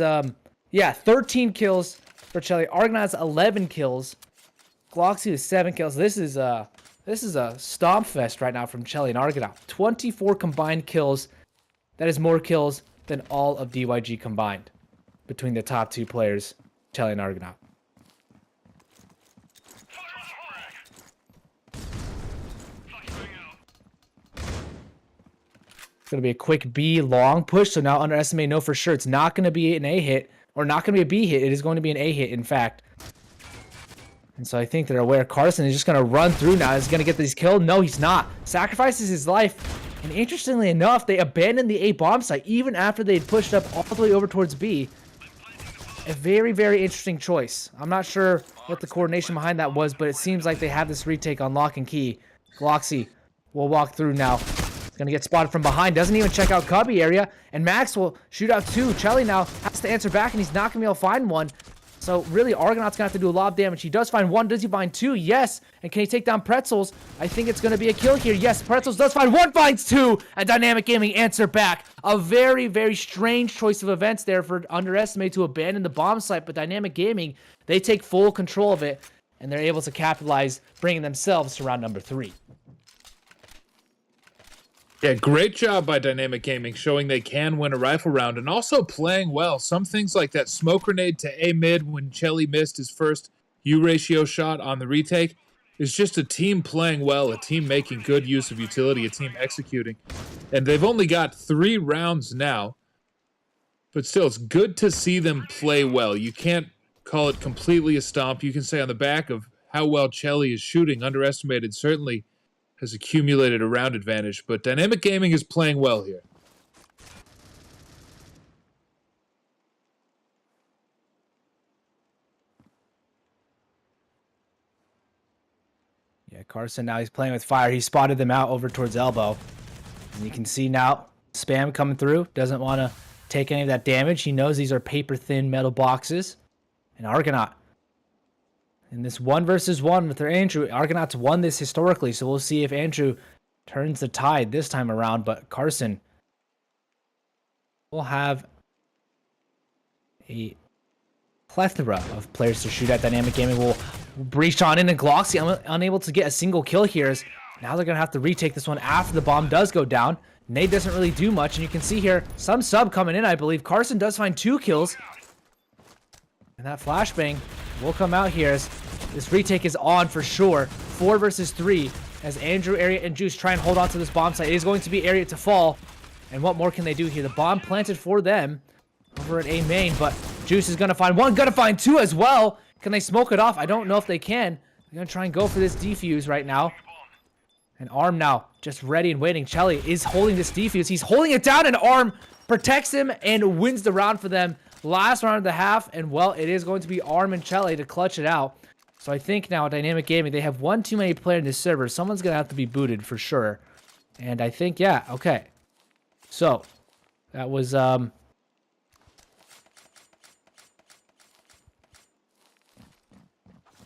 yeah, 13 kills for Chelly. Argonaut has 11 kills. Gloxy with 7 kills. This is a stomp fest right now from Chelly and Argonaut. 24 combined kills. That is more kills than all of DYG combined between the top 2 players, Chelly and Argonaut. It's going to be a quick B long push, so now underestimate know for sure it's not going to be an A hit, or not going to be a B hit. It is going to be an A hit, in fact. And so I think they're aware Carson is just going to run through now. Is he going to get these killed? No, he's not. Sacrifices his life. And interestingly enough, they abandoned the A bomb site even after they'd pushed up all the way over towards B. A very, very interesting choice. I'm not sure what the coordination behind that was, but it seems like they have this retake on lock and key. Gloxy will walk through now. Gonna get spotted from behind. Doesn't even check out Cubby area. And Max will shoot out 2. Chelly now has to answer back, and he's not gonna be able to find one. So really, Argonaut's gonna have to do a lot of damage. He does find 1. Does he find 2? Yes. And can he take down Pretzels? I think it's gonna be a kill here. Yes, Pretzels does find 1, finds 2. And Dynamic Gaming answer back. A very, very strange choice of events there for Underestimate to abandon the bomb site. But Dynamic Gaming, they take full control of it, and they're able to capitalize, bringing themselves to round number 3. Yeah, great job by Dynamic Gaming, showing they can win a rifle round and also playing well. Some things like that smoke grenade to A mid when Chelly missed his first U ratio shot on the retake is just a team playing well, a team making good use of utility, a team executing. And they've only got 3 rounds now, but still, it's good to see them play well. You can't call it completely a stomp. You can say on the back of how well Chelly is shooting, Underestimated certainly has accumulated a round advantage, but Dynamic Gaming is playing well here. Yeah, Carson now he's playing with fire. He spotted them out over towards elbow. And you can see now spam coming through. Doesn't want to take any of that damage. He knows these are paper-thin metal boxes. And Argonaut. In this 1 versus 1 with their Andrew, Argonauts won this historically, so we'll see if Andrew turns the tide this time around. But Carson will have a plethora of players to shoot at. Dynamic Gaming will breach on in, and Gloxy unable to get a single kill here. Now they're going to have to retake this one after the bomb does go down. Nade doesn't really do much, and you can see here some sub coming in, I believe. Carson does find 2 kills. And that flashbang will come out here as this retake is on for sure. 4 versus 3 as Andrew, Area, and Juice try and hold on to this bomb site. It is going to be Area to fall. And what more can they do here? The bomb planted for them over at A main, but Juice is going to find 1, going to find 2 as well. Can they smoke it off? I don't know if they can. They're going to try and go for this defuse right now. And Arm now just ready and waiting. Chelly is holding this defuse. He's holding it down, and Arm protects him and wins the round for them. Last round of the half, and well, it is going to be Arm and Chelly to clutch it out. So I think now Dynamic Gaming, they have one too many players in this server. Someone's going to have to be booted for sure. And I think, yeah, okay. So, that was,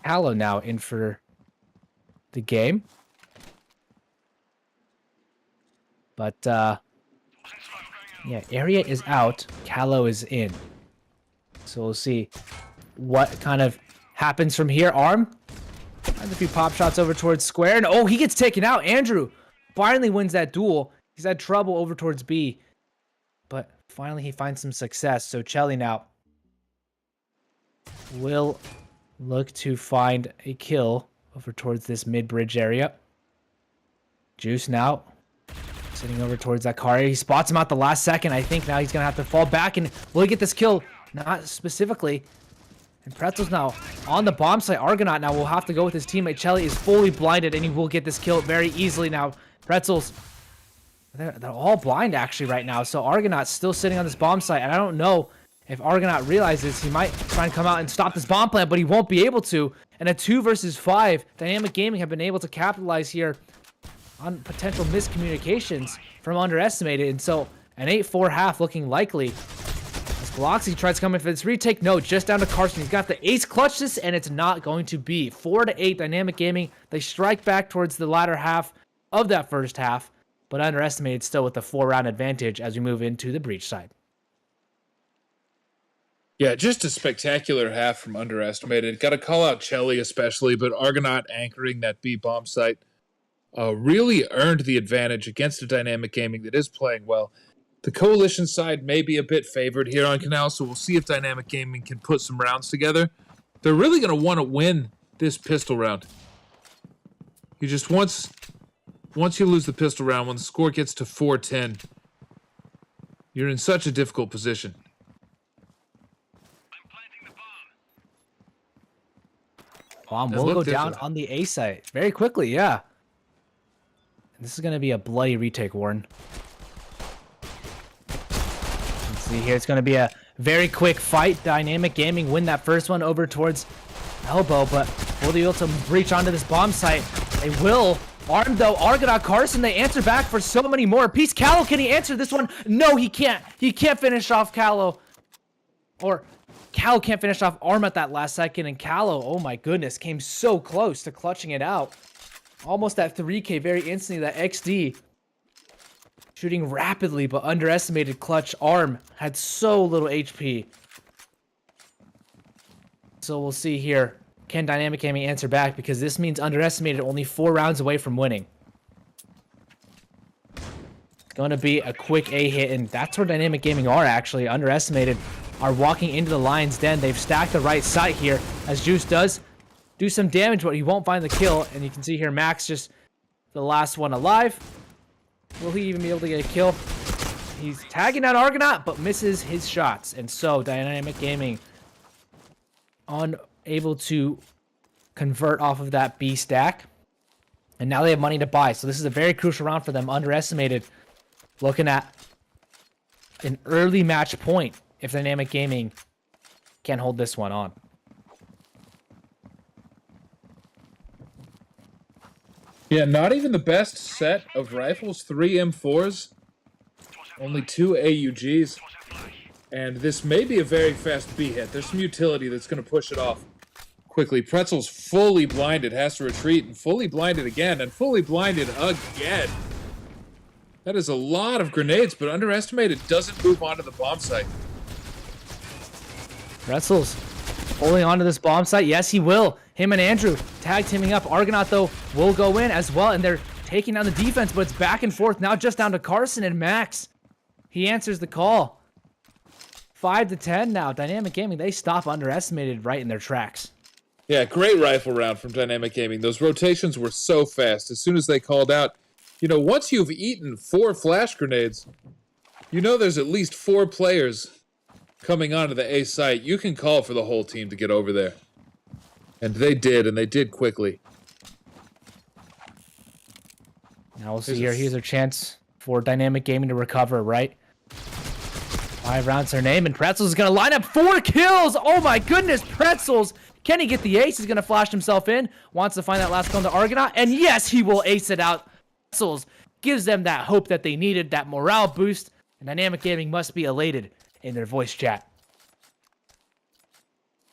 Hallow now in for the game. But, yeah, Area is out. Callow is in. So we'll see what kind of happens from here. Arm has a few pop shots over towards Square. And oh, he gets taken out. Andrew finally wins that duel. He's had trouble over towards B. But finally he finds some success. So Chelly now will look to find a kill over towards this mid-bridge area. Juice now sitting over towards that car area. He spots him out the last second. I think now he's going to have to fall back. And will he get this kill? Not specifically. And Pretzel's now on the bomb site. Argonaut now will have to go with his teammate. Chelly is fully blinded, and he will get this kill very easily now. Pretzels, they're all blind actually right now. So Argonaut's still sitting on this bomb site. And I don't know if Argonaut realizes he might try and come out and stop this bomb plant, but he won't be able to. And a 2 versus 5, Dynamic Gaming have been able to capitalize here on potential miscommunications from Underestimated. And so an 8-4 half looking likely. As Gloxy tries to come in for this retake. No, just down to Carson. He's got the ace clutch this, and it's not going to be. 4-8 Dynamic Gaming. They strike back towards the latter half of that first half, but Underestimated still with the 4-round advantage as we move into the breach side. Yeah, just a spectacular half from Underestimated. Got to call out Chelly especially, but Argonaut anchoring that B bomb site really earned the advantage against a Dynamic Gaming that is playing well. The Coalition side may be a bit favored here on Canal, so we'll see if Dynamic Gaming can put some rounds together. They're really going to want to win this pistol round. You just once you lose the pistol round, when the score gets to 4-10, you're in such a difficult position. Bomb will go down on the A site very quickly, yeah. This is going to be a bloody retake, Warren. Let's see here. It's going to be a very quick fight. Dynamic Gaming win that first one over towards Elbow, but will they be able to breach onto this bomb site? They will. Armed though, Argonaut Carson, they answer back for so many more. Peace Callow, can he answer this one? No, he can't. He can't finish off Callow. Or Callow can't finish off Arm at that last second, and Callow, oh my goodness, came so close to clutching it out. Almost that 3K very instantly, that XD. Shooting rapidly, but underestimated clutch. Arm had so little HP. So we'll see here. Can Dynamic Gaming answer back? Because this means Underestimated only 4 rounds away from winning. It's going to be a quick A hit, and that's where Dynamic Gaming are actually. Underestimated are walking into the Lion's Den. They've stacked the right side here, as Juice does do some damage, but he won't find the kill. And you can see here Max just the last one alive. Will he even be able to get a kill? He's tagging out Argonaut, but misses his shots. And so Dynamic Gaming unable to convert off of that B stack. And now they have money to buy. So this is a very crucial round for them. Underestimated. Looking at an early match point if Dynamic Gaming can hold this one on. Yeah, not even the best set of rifles. 3 M4s, only 2 AUGs. And this may be a very fast B hit. There's some utility that's going to push it off quickly. Pretzel's fully blinded, has to retreat, and fully blinded again, and fully blinded again. That is a lot of grenades, but Underestimated doesn't move onto the bomb site. Pretzel's holding onto this bomb site. Yes, he will. Him and Andrew tag teaming up. Argonaut, though, will go in as well, and they're taking down the defense, but it's back and forth. Now just down to Carson and Max. He answers the call. 5-10 now. Dynamic Gaming, they stop Underestimated right in their tracks. Yeah, great rifle round from Dynamic Gaming. Those rotations were so fast. As soon as they called out, you know, once you've eaten 4 flash grenades, you know there's at least 4 players coming onto the A site. You can call for the whole team to get over there. And they did, and they did quickly. Now we'll see here. Here's a chance for Dynamic Gaming to recover, right? 5 rounds their name, and Pretzels is going to line up 4 kills. Oh my goodness, Pretzels. Can he get the ace? He's going to flash himself in. Wants to find that last kill to Argonaut. And yes, he will ace it out. Pretzels gives them that hope that they needed, that morale boost. And Dynamic Gaming must be elated in their voice chat.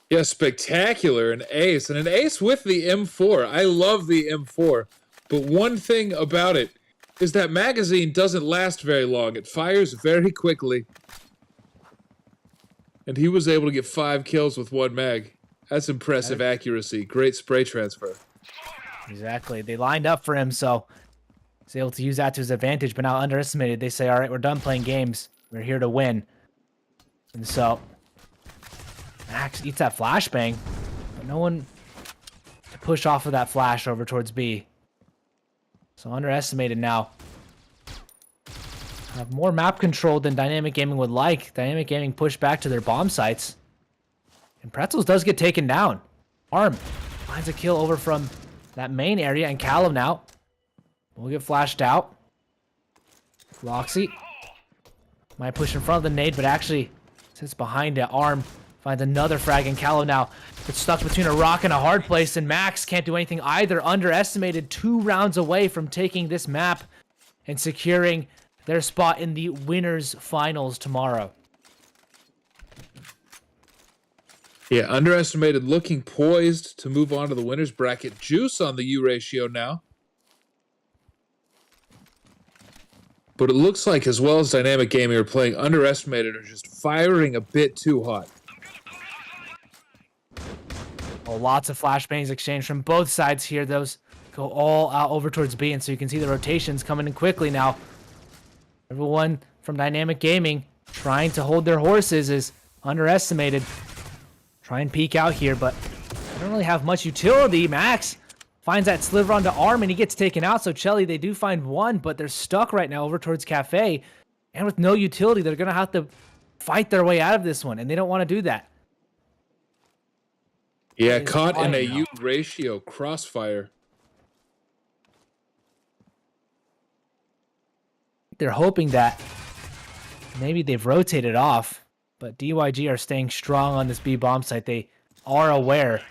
Yeah, spectacular. An ace. And an ace with the M4. I love the M4. But one thing about it is that magazine doesn't last very long. It fires very quickly. And he was able to get 5 kills with 1 mag. That's impressive accuracy. Great spray transfer. Exactly. They lined up for him, so he's able to use that to his advantage. But now Underestimated, they say, all right, we're done playing games. We're here to win. And so Max eats that flashbang, but no one to push off of that flash over towards B. So Underestimated now have more map control than Dynamic Gaming would like. Dynamic Gaming pushed back to their bomb sites. And Pretzels does get taken down. Arm finds a kill over from that main area, and Callum now will get flashed out. Roxy might push in front of the nade, but actually sits behind it. Arm finds another frag, and Callum now gets stuck between a rock and a hard place, and Max can't do anything either. Underestimated 2 rounds away from taking this map and securing their spot in the winners finals tomorrow. Yeah, Underestimated looking poised to move on to the winners bracket. Juice on the U ratio now. But it looks like as well as Dynamic Gaming are playing, Underestimated are just firing a bit too hot. Oh, lots of flashbangs exchanged from both sides here. Those go all out over towards B, and so you can see the rotations coming in quickly now. Everyone from Dynamic Gaming trying to hold their horses is underestimated. Try and peek out here, but they don't really have much utility. Max finds that sliver onto Arm, and he gets taken out. So Chelly, they do find one, but they're stuck right now over towards Cafe. And with no utility, they're going to have to fight their way out of this one, and they don't want to do that. Yeah, caught in a U ratio crossfire. They're hoping that maybe they've rotated off, but DYG are staying strong on this B bomb site. They are aware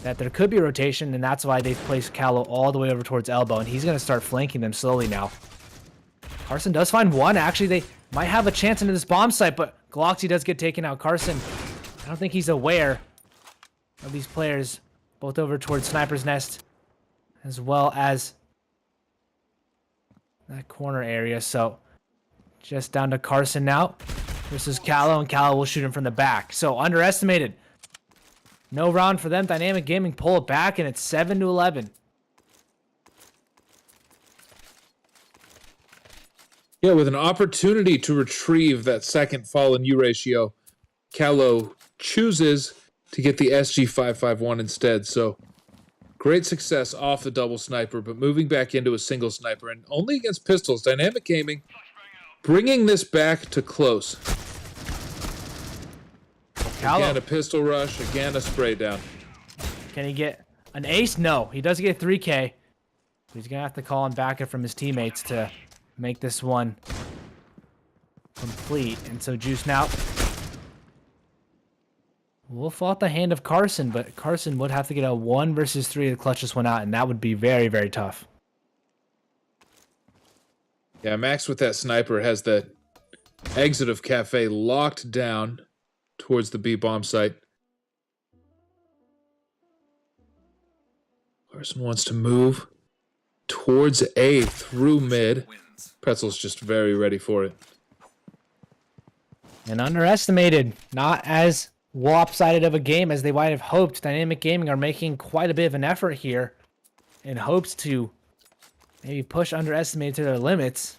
that there could be rotation, and that's why they've placed Callow all the way over towards Elbow, and he's going to start flanking them slowly now. Carson does find one. Actually, they might have a chance into this bomb site, but Gloxy does get taken out. Carson, I don't think he's aware of these players, both over towards Sniper's Nest, as well as that corner area. So just down to Carson now versus Callow, and Callow will shoot him from the back. So underestimated. No round for them. Dynamic Gaming pull it back, and it's 7-11. Yeah, with an opportunity to retrieve that second fall in U ratio, Callow chooses to get the SG551 instead. So great success off the double sniper, but moving back into a single sniper, and only against pistols. Dynamic Gaming bringing this back to close. Callow. Again, a pistol rush. Again, a spray down. Can he get an ace? No. He does get 3K. He's going to have to call on backup from his teammates to make this one complete. And so Juice now will fall at the hand of Carson, but Carson would have to get a 1 versus 3 to clutch this one out, and that would be very, very tough. Yeah, Max with that sniper has the exit of Cafe locked down towards the B bomb site. Carson wants to move towards A through mid. Pretzel's just very ready for it. And underestimated. Not as lopsided of a game as they might have hoped. Dynamic Gaming are making quite a bit of an effort here in hopes to maybe push underestimated to their limits.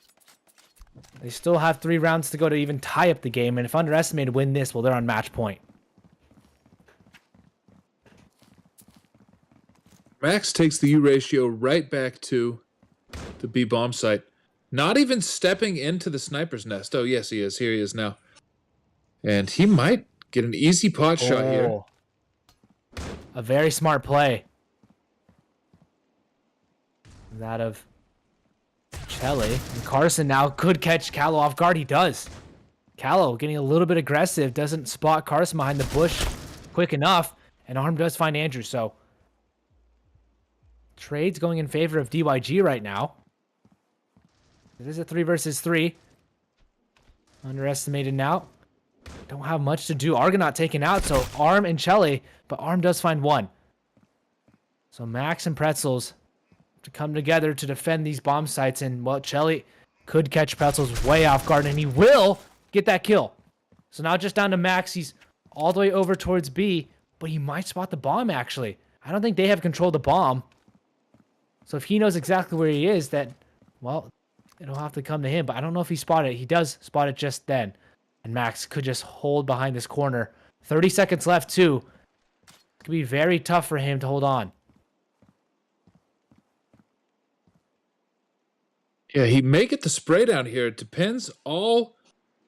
They still have 3 rounds to go to even tie up the game, and if underestimated win this, well, they're on match point. Max takes the U ratio right back to the B bomb site. Not even stepping into the sniper's nest. Oh, yes, he is. Here he is now. And he might get an easy pot shot here. A very smart play. That of Chelly. And Carson now could catch Callow off guard. He does. Callow getting a little bit aggressive. Doesn't spot Carson behind the bush quick enough. And Arm does find Andrew. So trade's going in favor of DYG right now. It is a 3 versus 3. Underestimated now. Don't have much to do. Argonaut taken out, so Arm and Chelly, but Arm does find one. So Max and Pretzels to come together to defend these bomb sites, and well, Chelly could catch Pretzels way off guard, and he will get that kill. So now just down to Max. He's all the way over towards B, but he might spot the bomb, actually. I don't think they have control of the bomb. So if he knows exactly where he is, then, well, it'll have to come to him. But I don't know if he spotted it. He does spot it just then. And Max could just hold behind this corner. 30 seconds left, too. It could be very tough for him to hold on. Yeah, he may get the spray down here. It depends all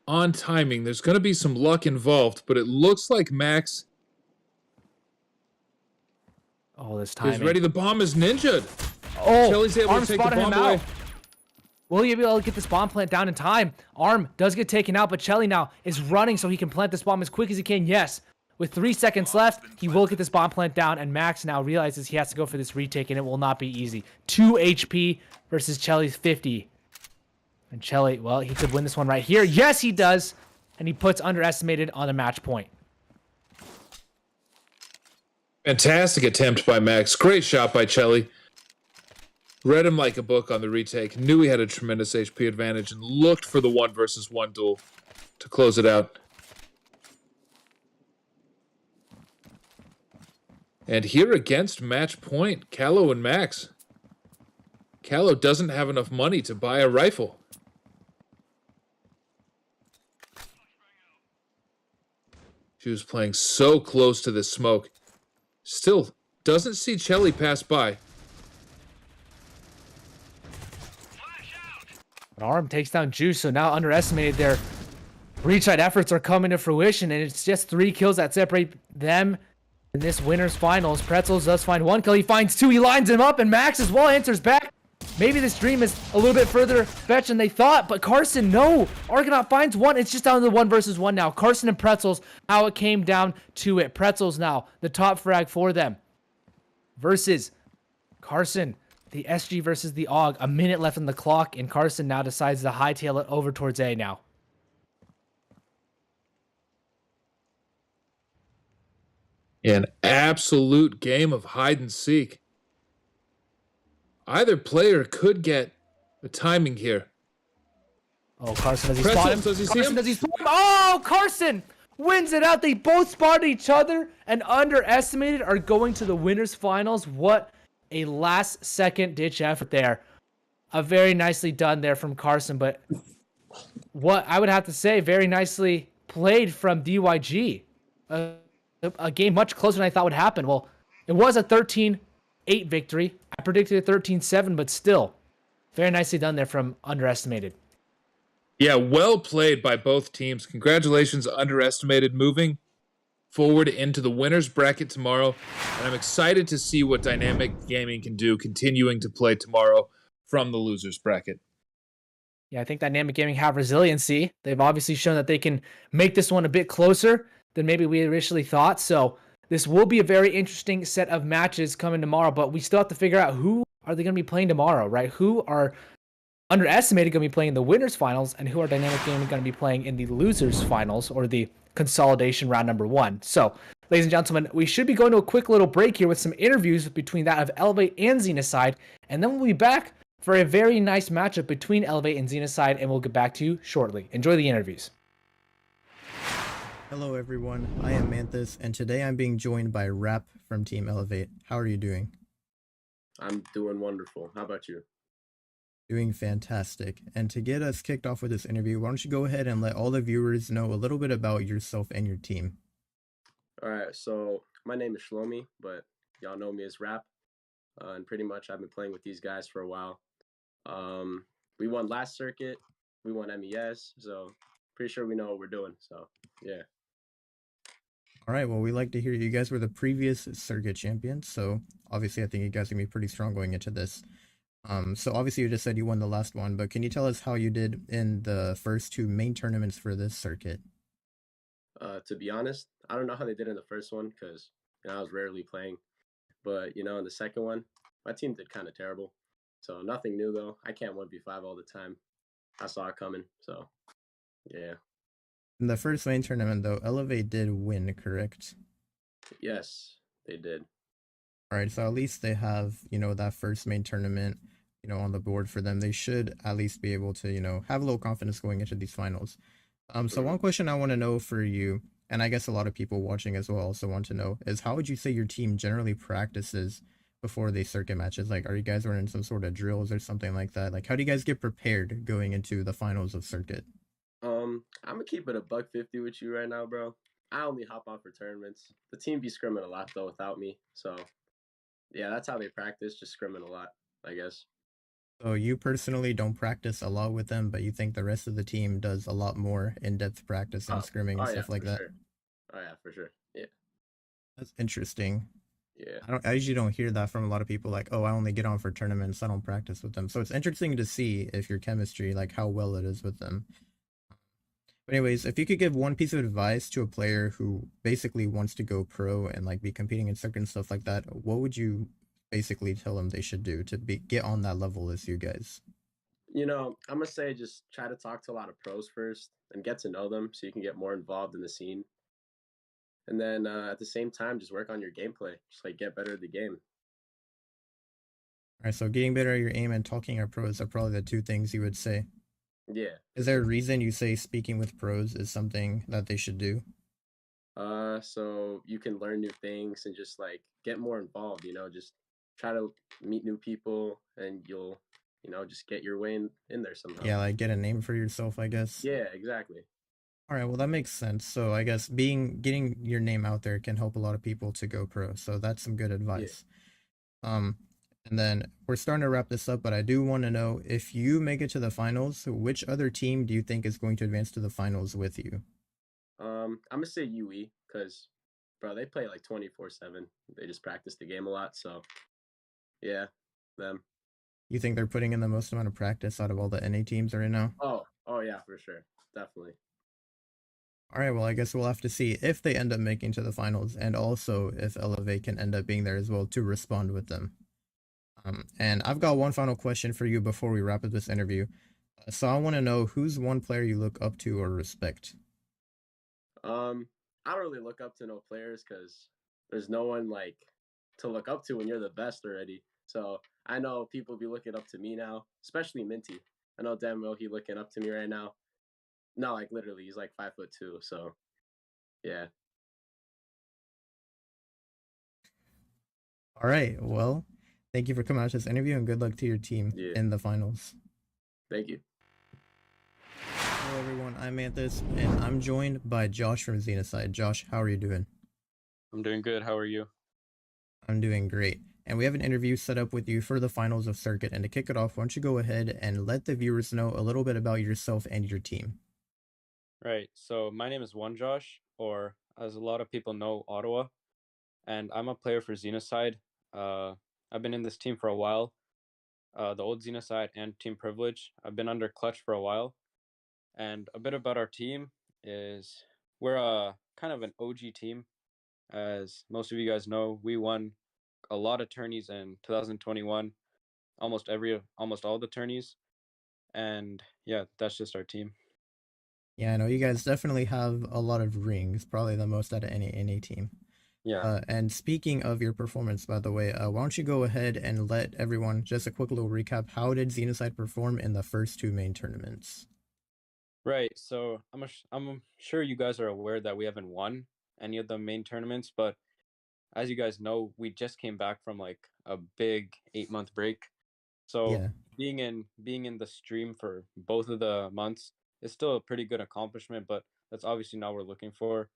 on timing. There's going to be some luck involved, but it looks like Max this timing. is ready. The bomb is ninja'd. Oh, Chelly's able to take the bomb away. Will he be able to get this bomb plant down in time? Arm does get taken out, but Chelly now is running so he can plant this bomb as quick as he can. Yes. With 3 seconds left, he will get this bomb plant down, and Max now realizes he has to go for this retake, and it will not be easy. 2 HP versus Chelly's 50. And Chelly, well, he could win this one right here. Yes, he does. And he puts underestimated on a match point. Fantastic attempt by Max. Great shot by Chelly. Read him like a book on the retake. Knew he had a tremendous HP advantage and looked for the 1 versus 1 duel to close it out. And here against match point, Callow and Max. Callow doesn't have enough money to buy a rifle. She was playing so close to the smoke. Still doesn't see Chelly pass by. Arm takes down Juice, so now underestimated their reach side efforts are coming to fruition, and it's just 3 kills that separate them in this winner's finals. Pretzels does find 1 kill. He finds 2. He lines him up, and Max as well enters back. Maybe this dream is a little bit further fetched than they thought, but Carson, no. Argonaut finds 1. It's just down to 1 versus 1 now. Carson and Pretzels, how it came down to it. Pretzels now, the top frag for them. Versus Carson, the SG versus the AUG. A minute left on the clock, and Carson now decides to hightail it over towards A now. An absolute game of hide and seek. Either player could get the timing here. Oh, Carson, does he Pretzels, spot him? does he see Carson, him? does he spot him? Oh, Carson wins it out. They both spotted each other and underestimated, are going to the winners finals. What a last second ditch effort there. A very nicely done there from Carson, but what I would have to say, very nicely played from DYG. A game much closer than I thought would happen. Well, it was a 13-8 victory. I predicted a 13-7, but still, very nicely done there from underestimated. Yeah, well played by both teams. Congratulations, underestimated, moving forward into the winners bracket tomorrow. And I'm excited to see what Dynamic Gaming can do continuing to play tomorrow from the losers bracket. Yeah, I think Dynamic Gaming have resiliency. They've obviously shown that they can make this one a bit closer than maybe we initially thought. So this will be a very interesting set of matches coming tomorrow, but we still have to figure out who are they going to be playing tomorrow, right? Who are underestimated going to be playing in the winners finals, and who are Dynamic Gaming going to be playing in the losers finals, or the consolidation round number 1. So, ladies and gentlemen, we should be going to a quick little break here with some interviews between that of Elevate and Xenocide, and then we'll be back for a very nice matchup between Elevate and Xenocide, and we'll get back to you shortly. Enjoy the interviews. Hello everyone, I am Manthus, and today I'm being joined by Rap from Team Elevate. How are you doing? I'm doing wonderful. How about you? Doing fantastic. And to get us kicked off with this interview, why don't you go ahead and let all the viewers know a little bit about yourself and your team. All right, so my name is Shlomi, but y'all know me as Rap. And pretty much I've been playing with these guys for a while. We won last circuit, we won MES, so pretty sure we know what we're doing. So, yeah. All right, well, we like to hear you guys were the previous circuit champions, so obviously I think you guys are going to be pretty strong going into this. So obviously you just said you won the last one, but can you tell us how you did in the first 2 main tournaments for this circuit? To be honest, I don't know how they did in the first one because I was rarely playing. But, in the second one, my team did kind of terrible. So nothing new, though. I can't 1v5 all the time. I saw it coming, so yeah. In the first main tournament, though, Elevate did win, correct? Yes, they did. All right, so at least they have, that first main tournament, on the board for them. They should at least be able to, have a little confidence going into these finals. So one question I want to know for you, and I guess a lot of people watching as well also want to know, is how would you say your team generally practices before these circuit matches? Like, are you guys running some sort of drills or something like that? Like, how do you guys get prepared going into the finals of circuit? I'm gonna keep it a $150 with you right now, bro. I only hop on for tournaments. The team be scrimming a lot though without me, so yeah, that's how they practice, just scrimming a lot, I guess. So you personally don't practice a lot with them, but you think the rest of the team does a lot more in-depth practice and scrimming and stuff like that? Sure. Oh yeah, for sure. Yeah. That's interesting. Yeah. I usually don't hear that from a lot of people, like, oh, I only get on for tournaments, I don't practice with them. So it's interesting to see if your chemistry, like how well it is with them. But anyways, if you could give one piece of advice to a player who basically wants to go pro and like be competing in circuit and stuff like that, what would you basically tell them they should do to get on that level as you guys? I'm gonna say just try to talk to a lot of pros first and get to know them so you can get more involved in the scene. And then at the same time, just work on your gameplay. Just like get better at the game. All right, so getting better at your aim and talking to pros are probably the 2 things you would say. Yeah. Is there a reason you say speaking with pros is something that they should do? So you can learn new things and just like get more involved. Just try to meet new people, and you'll just get your way in there somehow. Yeah, like get a name for yourself, I guess. Yeah, exactly. All right, well that makes sense. So I guess getting your name out there can help a lot of people to go pro. So that's some good Yeah. advice. Um, and then we're starting to wrap this up, but I do want to know if you make it to the finals, which other team do you think is going to advance to the finals with you? I'm gonna say UE because, bro, they play like 24/7. They just practice the game a lot. So yeah, them. You think they're putting in the most amount of practice out of all the NA teams right now? Oh yeah, for sure, definitely. All right, well, I guess we'll have to see if they end up making to the finals and also if Elevate can end up being there as well to respond with them. And I've got one final question for you before we wrap up this interview. So I want to know who's one player you look up to or respect? Um, I don't really look up to no players because there's no one like to look up to when you're the best already. So I know people be looking up to me now, especially Minty. I know damn well he looking up to me right now. No, like literally, he's like 5'2". So yeah, All right, well, thank you for coming out to this interview and good luck to your team yeah. in the finals. Thank you. Hello, everyone. I'm Manthus, and I'm joined by Josh from Xenocide. Josh, how are you doing? I'm doing good. How are you? I'm doing great. And we have an interview set up with you for the finals of Circuit. And to kick it off, why don't you go ahead and let the viewers know a little bit about yourself and your team? Right. So my name is One Josh, or as a lot of people know, Ottawa, and I'm a player for Xenocide. Uh, I've been in this team for a while. The old Xenocide and Team Privilege. I've been under Clutch for a while, and a bit about our team is we're a kind of an OG team. As most of you guys know, we won a lot of tourneys in 2021, almost all the tourneys, and yeah, that's just our team. Yeah, I know you guys definitely have a lot of rings, probably the most out of any NA team. Yeah. And speaking of your performance, by the way, why don't you go ahead and let everyone just a quick little recap? How did Xenocide perform in the first two main tournaments? Right. So I'm sure you guys are aware that we haven't won any of the main tournaments, but as you guys know, we just came back from like a big 8-month break. So Yeah, being in the stream for both of the months is still a pretty good accomplishment, but that's obviously not what we're looking for.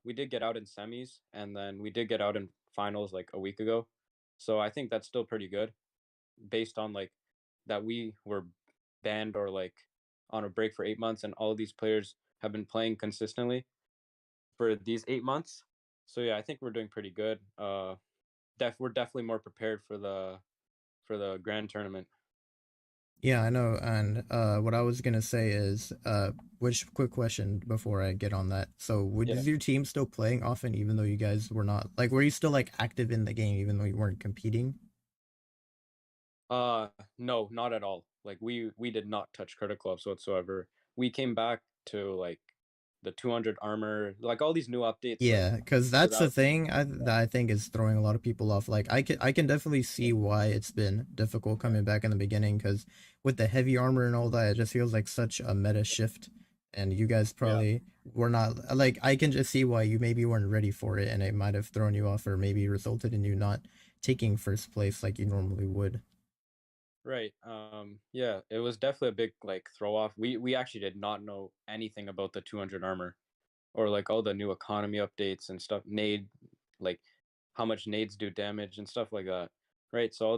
We did get out in semis, and then we did get out in finals like a week ago. So I think that's still pretty good based on like that we were banned or like on a break for 8 months, and all of these players have been playing consistently for these 8 months. So yeah, I think we're doing pretty good. We're definitely more prepared for the grand tournament. yeah, I know. And what I was gonna say is, which quick question before I get on that. So, Yeah. was your team still playing often, even though you guys were not like, were you still like active in the game, even though you weren't competing? No, not at all. Like we did not touch critical ops whatsoever. We came back to like the 200 armor, like all these new updates, like Yeah, because that's the without. thing that I think is throwing a lot of people off. Like I can definitely see why it's been difficult coming back in the beginning because with the heavy armor and all that, it just feels like such a meta shift. And you guys Yeah. probably were not like I can just see why you maybe weren't ready for it, and it might have thrown you off, or maybe resulted in you not taking first place like you normally would. Right. Yeah, it was definitely a big like throw off. We actually did not know anything about the 200 armor or like all the new economy updates and stuff. Nade, like how much nades do damage and stuff like that. Right. So all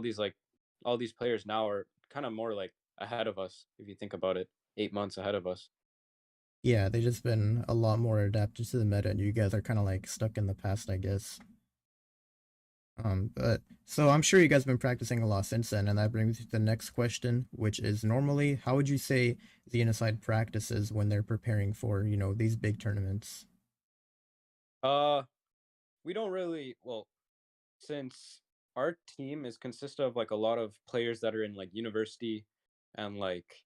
these players now are kind of more like ahead of us if you think about it. 8 months ahead of us. Yeah, they just been a lot more adapted to the meta, and you guys are kind of like stuck in the past, I guess. But so I'm sure you guys have been practicing a lot since then, and that brings me to the next question, which is normally how would you say Xenocide practices when they're preparing for, these big tournaments? Uh, we don't really well since our team is consist of like a lot of players that are in like university and like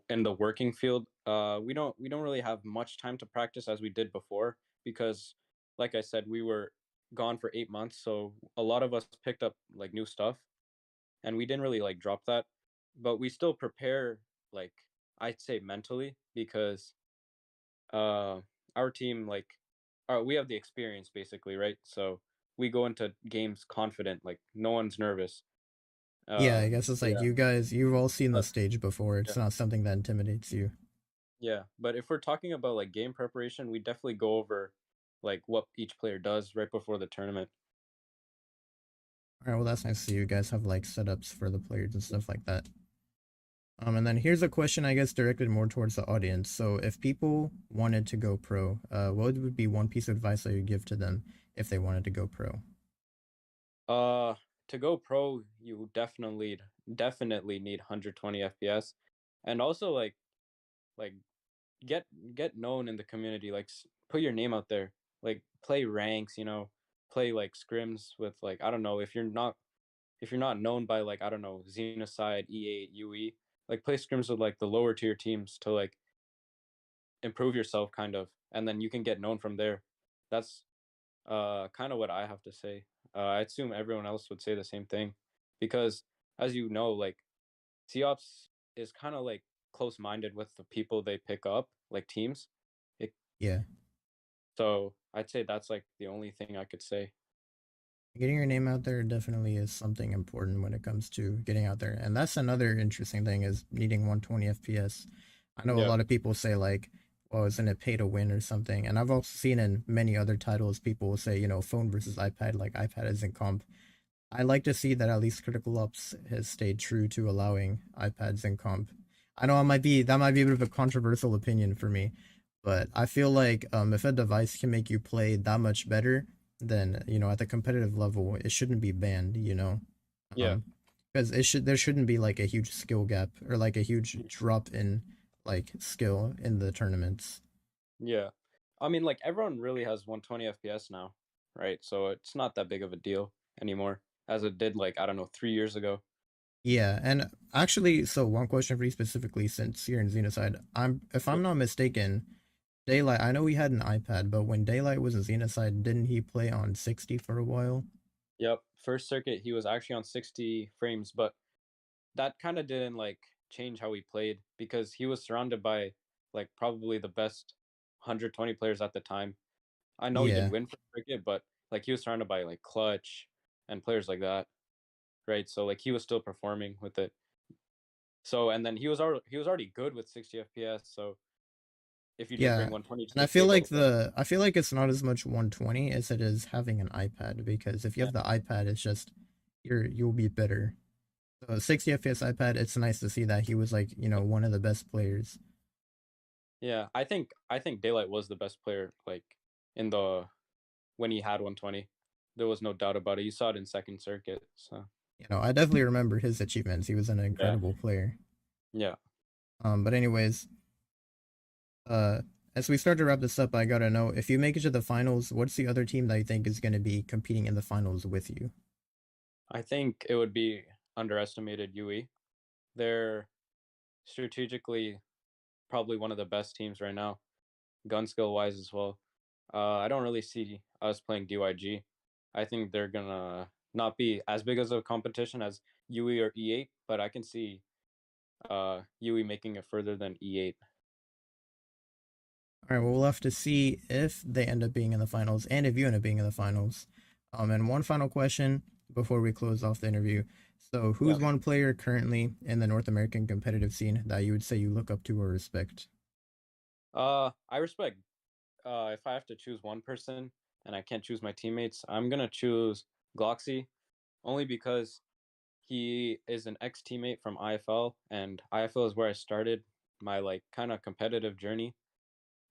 in the working field. We don't really have much time to practice as we did before because, like I said, we were gone for 8 months, so a lot of us picked up like new stuff, and we didn't really like drop that, but we still prepare like I'd say mentally because uh our team we have the experience basically, right? So we go into games confident, like no one's nervous. Yeah, I guess it's like Yeah. you've all seen the But stage before. yeah, It's not something that intimidates you. yeah. But if we're talking about like game preparation, we definitely go over like what each player does right before the tournament. All right, well that's nice to see you guys have like setups for the players and stuff like that. And then here's a question I guess directed more towards the audience. So if people wanted to go pro, what would be one piece of advice that you give to them if they wanted to go pro? To go pro, you definitely need 120 FPS, and also like get known in the community. Like put your name out there. Like play ranks, play like scrims with like I don't know if you're not known by like I don't know Xenocide, E8, UE. Like play scrims with like the lower tier teams to like improve yourself kind of, and then you can get known from there. That's kind of what I have to say. I assume everyone else would say the same thing, because as you know, like COPS is kind of like close minded with the people they pick up, like teams. It, Yeah. so I'd say that's like the only thing I could say. Getting your name out there definitely is something important when it comes to getting out there. And that's another interesting thing is needing 120 FPS. I know a Yeah, lot of people say like, well, isn't it pay to win or something? And I've also seen in many other titles people will say, phone versus iPad, like iPad isn't comp. I like to see that at least Critical Ops has stayed true to allowing iPads in comp. I know that might be a bit of a controversial opinion for me, but I feel like if a device can make you play that much better, then at the competitive level, it shouldn't be banned. yeah, Because there shouldn't be like a huge skill gap or like a huge drop in like skill in the tournaments. yeah. I mean, like everyone really has 120 FPS now, right? So it's not that big of a deal anymore as it did like I don't know 3 years ago. Yeah, and actually, so one question for you specifically, since you're in Xenocide, if I'm Yep. not mistaken, Daylight. I know he had an iPad, but when Daylight was in Xenocide, didn't he play on 60 for a while? Yep. First circuit, he was actually on 60 frames, but that kind of didn't like change how he played because he was surrounded by like probably the best 120 players at the time. I know he didn't Yeah, win for cricket, but like he was surrounded by like Clutch and players like that, right? So like he was still performing with it. So and then he was already good with 60 FPS. So if you just yeah, bring 120 to and the table, I feel like it's not as much 120 as it is having an iPad because if you yeah, have the iPad, it's just you'll be better. So 60 FPS iPad, it's nice to see that he was like one of the best players. yeah. I think Daylight was the best player like in the when he had 120. There was no doubt about it. You saw it in second circuit. So I definitely remember his achievements. He was an yeah, incredible player. yeah. But anyways, uh, as we start to wrap this up, I gotta know if you make it to the finals, what's the other team that you think is going to be competing in the finals with you? I think it would be underestimated UE. They're strategically probably one of the best teams right now, gun skill wise as well. I don't really see us playing DYG. I think they're gonna not be as big as a competition as UE or E8, but I can see UE making it further than E8. All right, well, we'll have to see if they end up being in the finals and if you end up being in the finals. And one final question before we close off the interview. So, Yeah. who's one player currently in the North American competitive scene that you would say you look up to or respect? I respect. If I have to choose one person and I can't choose my teammates, I'm gonna choose Gloxy, only because he is an ex teammate from IFL, and IFL is where I started my like kind of competitive journey,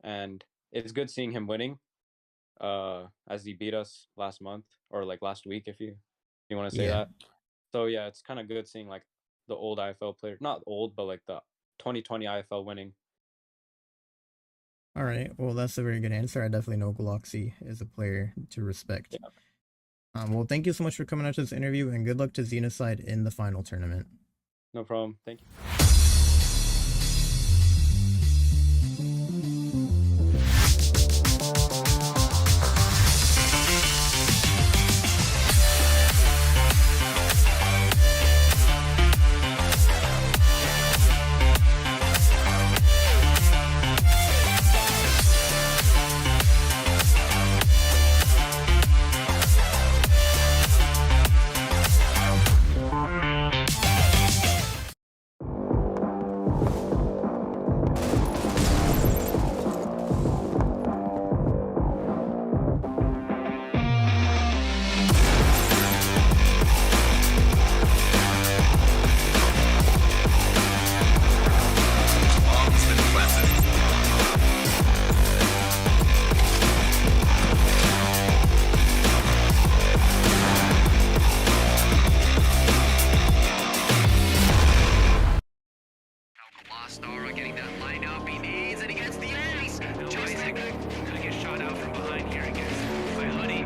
and it's good seeing him winning. As he beat us last month or like last week, if you want to say Yeah. that. So yeah, it's kind of good seeing like the old IFL player, not old, but like the 2020 IFL winning. All right. Well, that's a very good answer. I definitely know Galaxy is a player to respect. Yeah, Well, thank you so much for coming out to this interview, and good luck to Xenocide in the final tournament. no problem. Thank you. Lost Aura getting that lineup he needs, and he gets the ace. Isaac gonna get shot out from behind here again by Hoodie.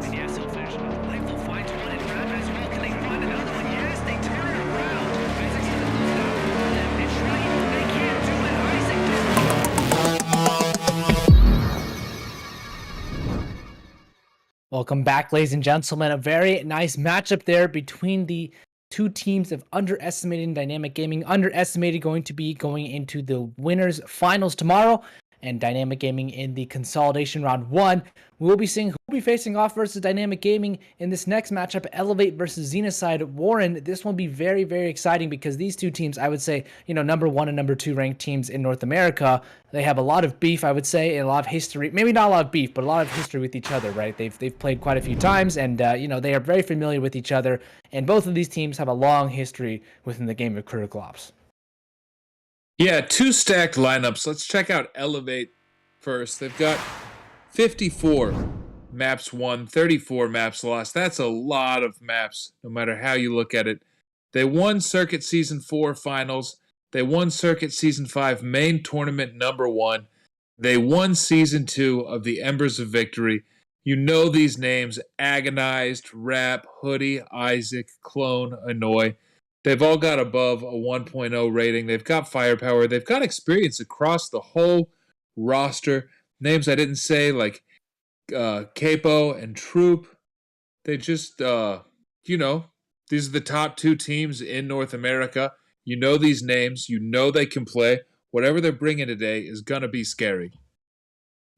And yes, he'll finish. Lightful finds one and grab as well. Can they find another one? Yes, they turn it around. Isaac's gonna close it out for them. It's right. They can't do it. Isaac Welcome back, ladies and gentlemen. A very nice matchup there between the two teams of Underestimated and Dynamic Gaming. Underestimated going to be going into the winners finals tomorrow, and Dynamic Gaming in the consolidation round 1. We will be seeing who will be facing off versus Dynamic Gaming in this next matchup, Elevate versus Xenocide. Warren, this will be very, very exciting because these two teams, I would say, number 1 and number 2 ranked teams in North America, they have a lot of beef, I would say, and a lot of history. Maybe not a lot of beef, but a lot of history with each other, right? They've played quite a few times, and they are very familiar with each other. And both of these teams have a long history within the game of Critical Ops. Yeah, 2 stacked lineups. Let's check out Elevate first. They've got 54 maps won, 34 maps lost. That's a lot of maps, no matter how you look at it. They won Circuit Season 4 finals. They won Circuit Season 5 main tournament number 1. They won Season 2 of the Embers of Victory. You know these names: Agonized, Rap, Hoodie, Isaac, Clone, Annoy. They've all got above a 1.0 rating. They've got firepower. They've got experience across the whole roster. Names I didn't say, like Capo and Troop. They just, these are the top 2 teams in North America. You know these names. You know they can play. Whatever they're bringing today is going to be scary.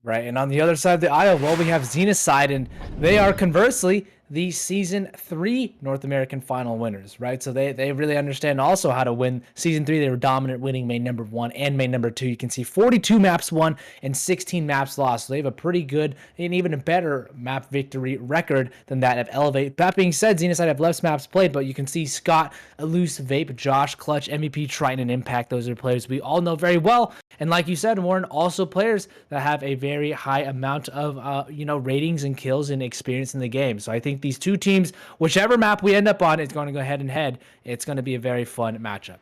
Right, and on the other side of the aisle, well, we have Xenocide, and they are conversely the Season 3 North American final winners, right? So they really understand also how to win. Season 3, they were dominant, winning main number 1 and main number 2. You can see 42 maps won and 16 maps lost. So they have a pretty good and even a better map victory record than that of Elevate. That being said, Xenocide have less maps played, but you can see Scott, Eluce, Vape, Josh, Clutch, MVP, Triton, and Impact. Those are players we all know very well. And like you said, Warren, also players that have a very high amount of, ratings and kills and experience in the game. So I think these two teams, whichever map we end up on, is going to go head and head. It's going to be a very fun matchup.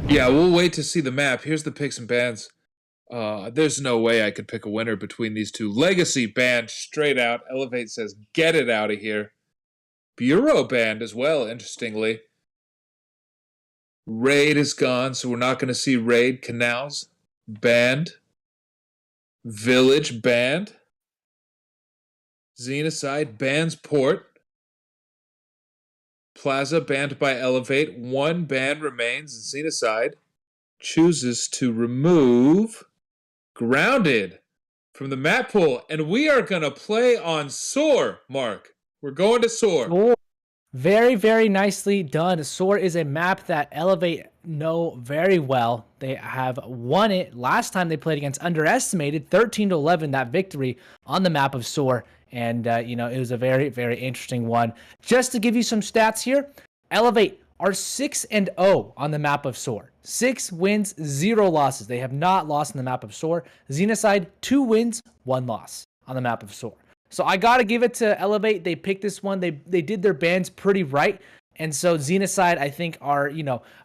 Yeah, we'll wait to see the map. Here's the picks and bans. There's no way I could pick a winner between these two. Legacy banned straight out. Elevate says, get it out of here. Bureau banned as well, interestingly. Raid is gone, so we're not going to see Raid. Canals banned. Village banned. Xenocide bans Port. Plaza banned by Elevate. 1 ban remains. Xenocide chooses to remove Grounded from the map pool. And we are going to play on Soar, Mark. We're going to Soar. Soar. Very, very nicely done. Soar is a map that Elevate know very well. They have won it last time they played against Underestimated, 13-11, that victory on the map of Soar. And, it was a very, very interesting one. Just to give you some stats here, Elevate are 6-0 on the map of Soar. 6 wins, 0 losses. They have not lost on the map of Soar. Xenocide, 2 wins, 1 loss on the map of Soar. So I got to give it to Elevate. They picked this one. They did their bans pretty right. And so Xenocide, I think, are,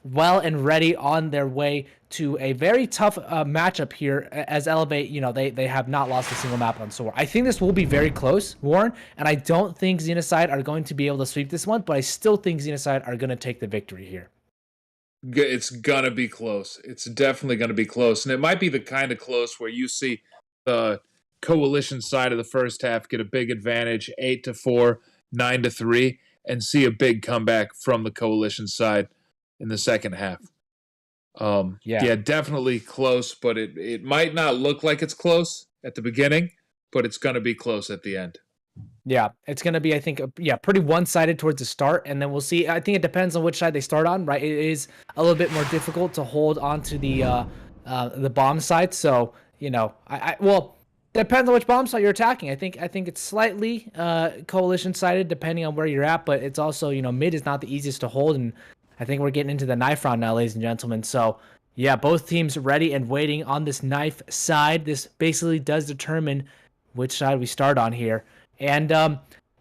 well and ready on their way to a very tough matchup here as Elevate, they have not lost a single map on Soar. I think this will be very close, Warren, and I don't think Xenocide are going to be able to sweep this one, but I still think Xenocide are going to take the victory here. It's going to be close. It's definitely going to be close. And it might be the kind of close where you see the Coalition side of the first half get a big advantage, 8-4, 9-3, and see a big comeback from the Coalition side in the second half. Yeah, definitely close, but it might not look like it's close at the beginning, but it's going to be close at the end. Yeah, it's going to be, I think, pretty one-sided towards the start, and then we'll see. I think it depends on which side they start on, right? It is a little bit more difficult to hold onto the bomb side, so, depends on which bomb site you're attacking. I think it's slightly coalition-sided depending on where you're at, but it's also, mid is not the easiest to hold, and I think we're getting into the knife round now, ladies and gentlemen. So, yeah, both teams ready and waiting on this knife side. This basically does determine which side we start on here. And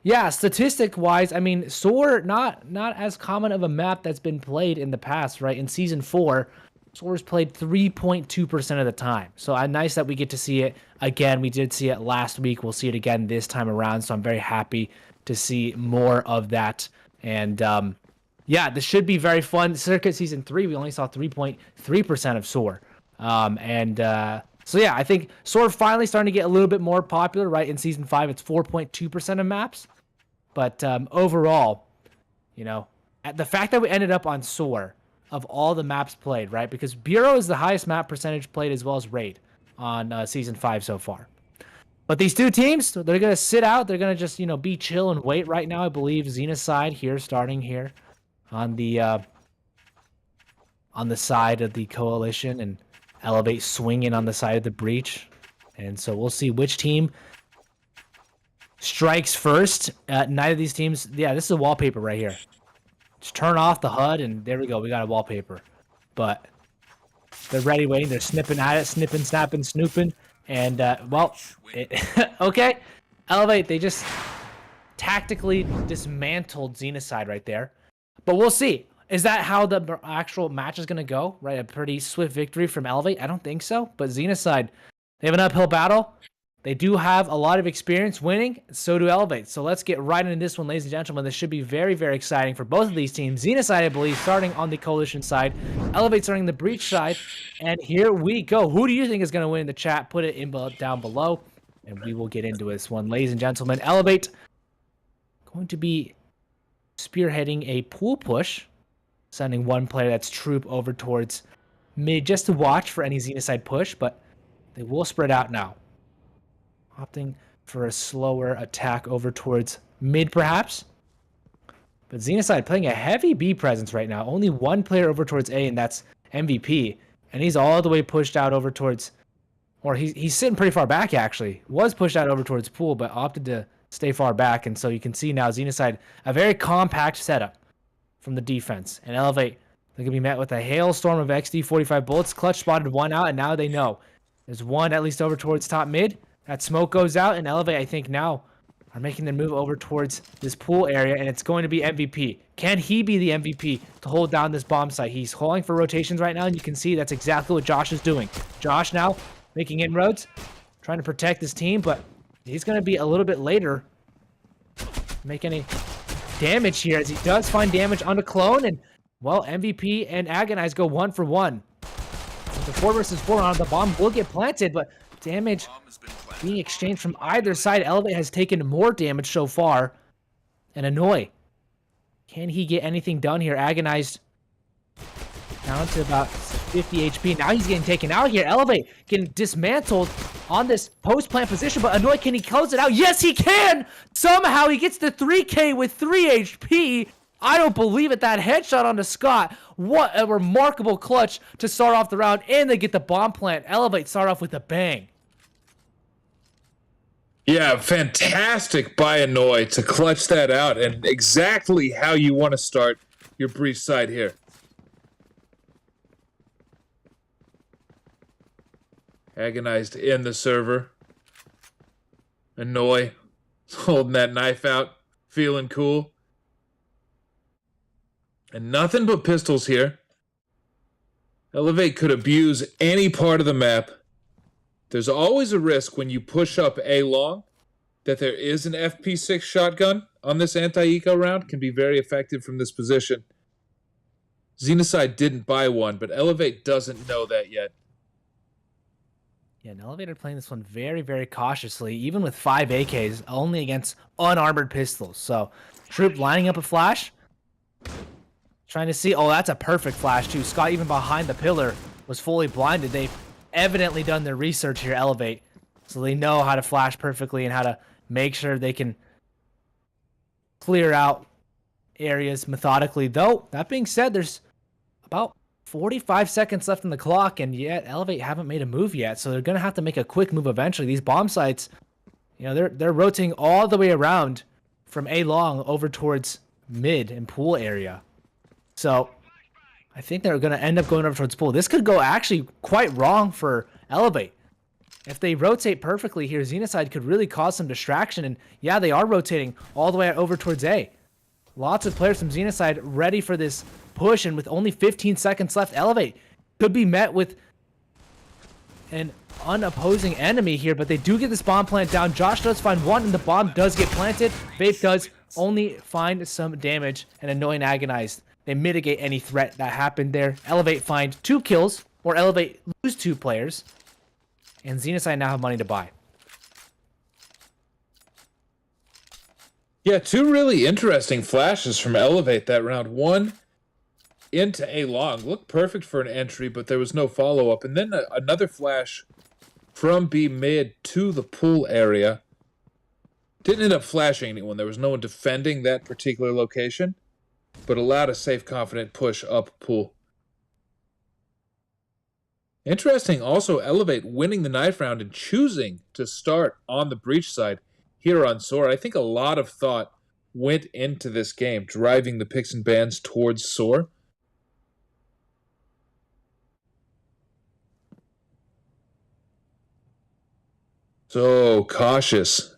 Yeah, statistic wise, I mean, Soar not as common of a map that's been played in the past, right? In season 4, Soar's played 3.2% of the time. So nice that we get to see it again. We did see it last week. We'll see it again this time around. So I'm very happy to see more of that. And yeah, this should be very fun. Circuit season 3, we only saw 3.3% of Soar. So yeah, I think Soar finally starting to get a little bit more popular, right? In season 5, it's 4.2% of maps. But overall, you know, the fact that we ended up on Soar of all the maps played, right? Because Bureau is the highest map percentage played as well as Raid on season 5 so far. But these two teams, they're going to sit out. They're going to just, be chill and wait right now. I believe Xenocide here, starting here on the side of the Coalition, and Elevate swinging on the side of the Breach. And so we'll see which team strikes first. Neither of these teams, yeah, this is a wallpaper right here. Just turn off the HUD, and there we go. We got a wallpaper. But they're ready, waiting. They're snipping at it, snipping, snapping, snooping. And, okay. Elevate, they just tactically dismantled Xenocide right there. But we'll see. Is that how the actual match is going to go? Right, a pretty swift victory from Elevate? I don't think so. But Xenocide, they have an uphill battle. They do have a lot of experience winning. So do Elevate. So let's get right into this one, ladies and gentlemen. This should be very, very exciting for both of these teams. Xenocide, I believe, starting on the Coalition side. Elevate starting the Breach side. And here we go. Who do you think is going to win in the chat? Put it in down below. And we will get into this one, ladies and gentlemen. Elevate going to be spearheading a pool push, sending one player, that's Troop, over towards mid just to watch for any Xenocide push, but they will spread out now. Opting for a slower attack over towards mid, perhaps. But Xenocide playing a heavy B presence right now. Only one player over towards A, and that's MVP. And he's all the way pushed out over towards, or he's sitting pretty far back, actually. Was pushed out over towards pool, but opted to stay far back. And so you can see now Xenocide, a very compact setup from the defense. And Elevate, they're going to be met with a hailstorm of XD45 bullets. Clutch spotted one out, and now they know. There's one at least over towards top mid. That smoke goes out, and Elevate, I think, now are making their move over towards this pool area, and it's going to be MVP. Can he be the MVP to hold down this bomb site? He's calling for rotations right now, and you can see that's exactly what Josh is doing. Josh now making inroads, trying to protect his team, but he's going to be a little bit later make any damage here, as he does find damage on the clone, and, well, MVP and Agonize go 1 for 1. With the 4 versus 4 round, the bomb will get planted, but damage being exchanged from either side. Elevate has taken more damage so far. And Annoy, can he get anything done here? Agonized down to about 50 HP. Now he's getting taken out here. Elevate getting dismantled on this post-plant position, but Annoy, can he close it out? Yes, he can! Somehow he gets the 3K with 3 HP. I don't believe it. That headshot onto Scott. What a remarkable clutch to start off the round, and they get the bomb plant. Elevate start off with a bang. Yeah, fantastic by Annoy to clutch that out, and exactly how you want to start your Breach side here. Agonized in the server. Annoy holding that knife out, feeling cool. And nothing but pistols here. Elevate could abuse any part of the map. There's always a risk when you push up A long that there is an FP6 shotgun on this anti-eco round. Can be very effective from this position. Xenocide didn't buy one, but Elevate doesn't know that yet. Yeah, and Elevator playing this one very, very cautiously, even with 5 AKs, only against unarmored pistols. So, Troop lining up a flash. Trying to see, oh, that's a perfect flash too. Scott, even behind the pillar, was fully blinded. They've evidently done their research here, Elevate. So they know how to flash perfectly and how to make sure they can clear out areas methodically. Though, that being said, there's about 45 seconds left on the clock, and yet Elevate haven't made a move yet. So they're going to have to make a quick move eventually. These bomb sites, you know, they're rotating all the way around from A long over towards mid and pool area. So I think they're going to end up going over towards pool. This could go actually quite wrong for Elevate. if they rotate perfectly here, Xenocide could really cause some distraction. And yeah, they are rotating all the way over towards A. Lots of players from Xenocide ready for this push, and with only 15 seconds left, Elevate could be met with an unopposing enemy here, but they do get this bomb plant down. Josh does find one, and the bomb does get planted. Vape does only find some damage, and Annoying Agonized. They mitigate any threat that happened there. Elevate find 2 kills, or Elevate lose 2 players, and Xenocide now have money to buy. Yeah, 2 really interesting flashes from Elevate that round. One into A long. Looked perfect for an entry, but there was no follow-up. And then another flash from B mid to the pool area. Didn't end up flashing anyone. There was no one defending that particular location, but allowed a safe, confident push up pool. Interesting also, Elevate winning the knife round and choosing to start on the breach side here on Soar. I think a lot of thought went into this game, driving the picks and bans towards Soar. So cautious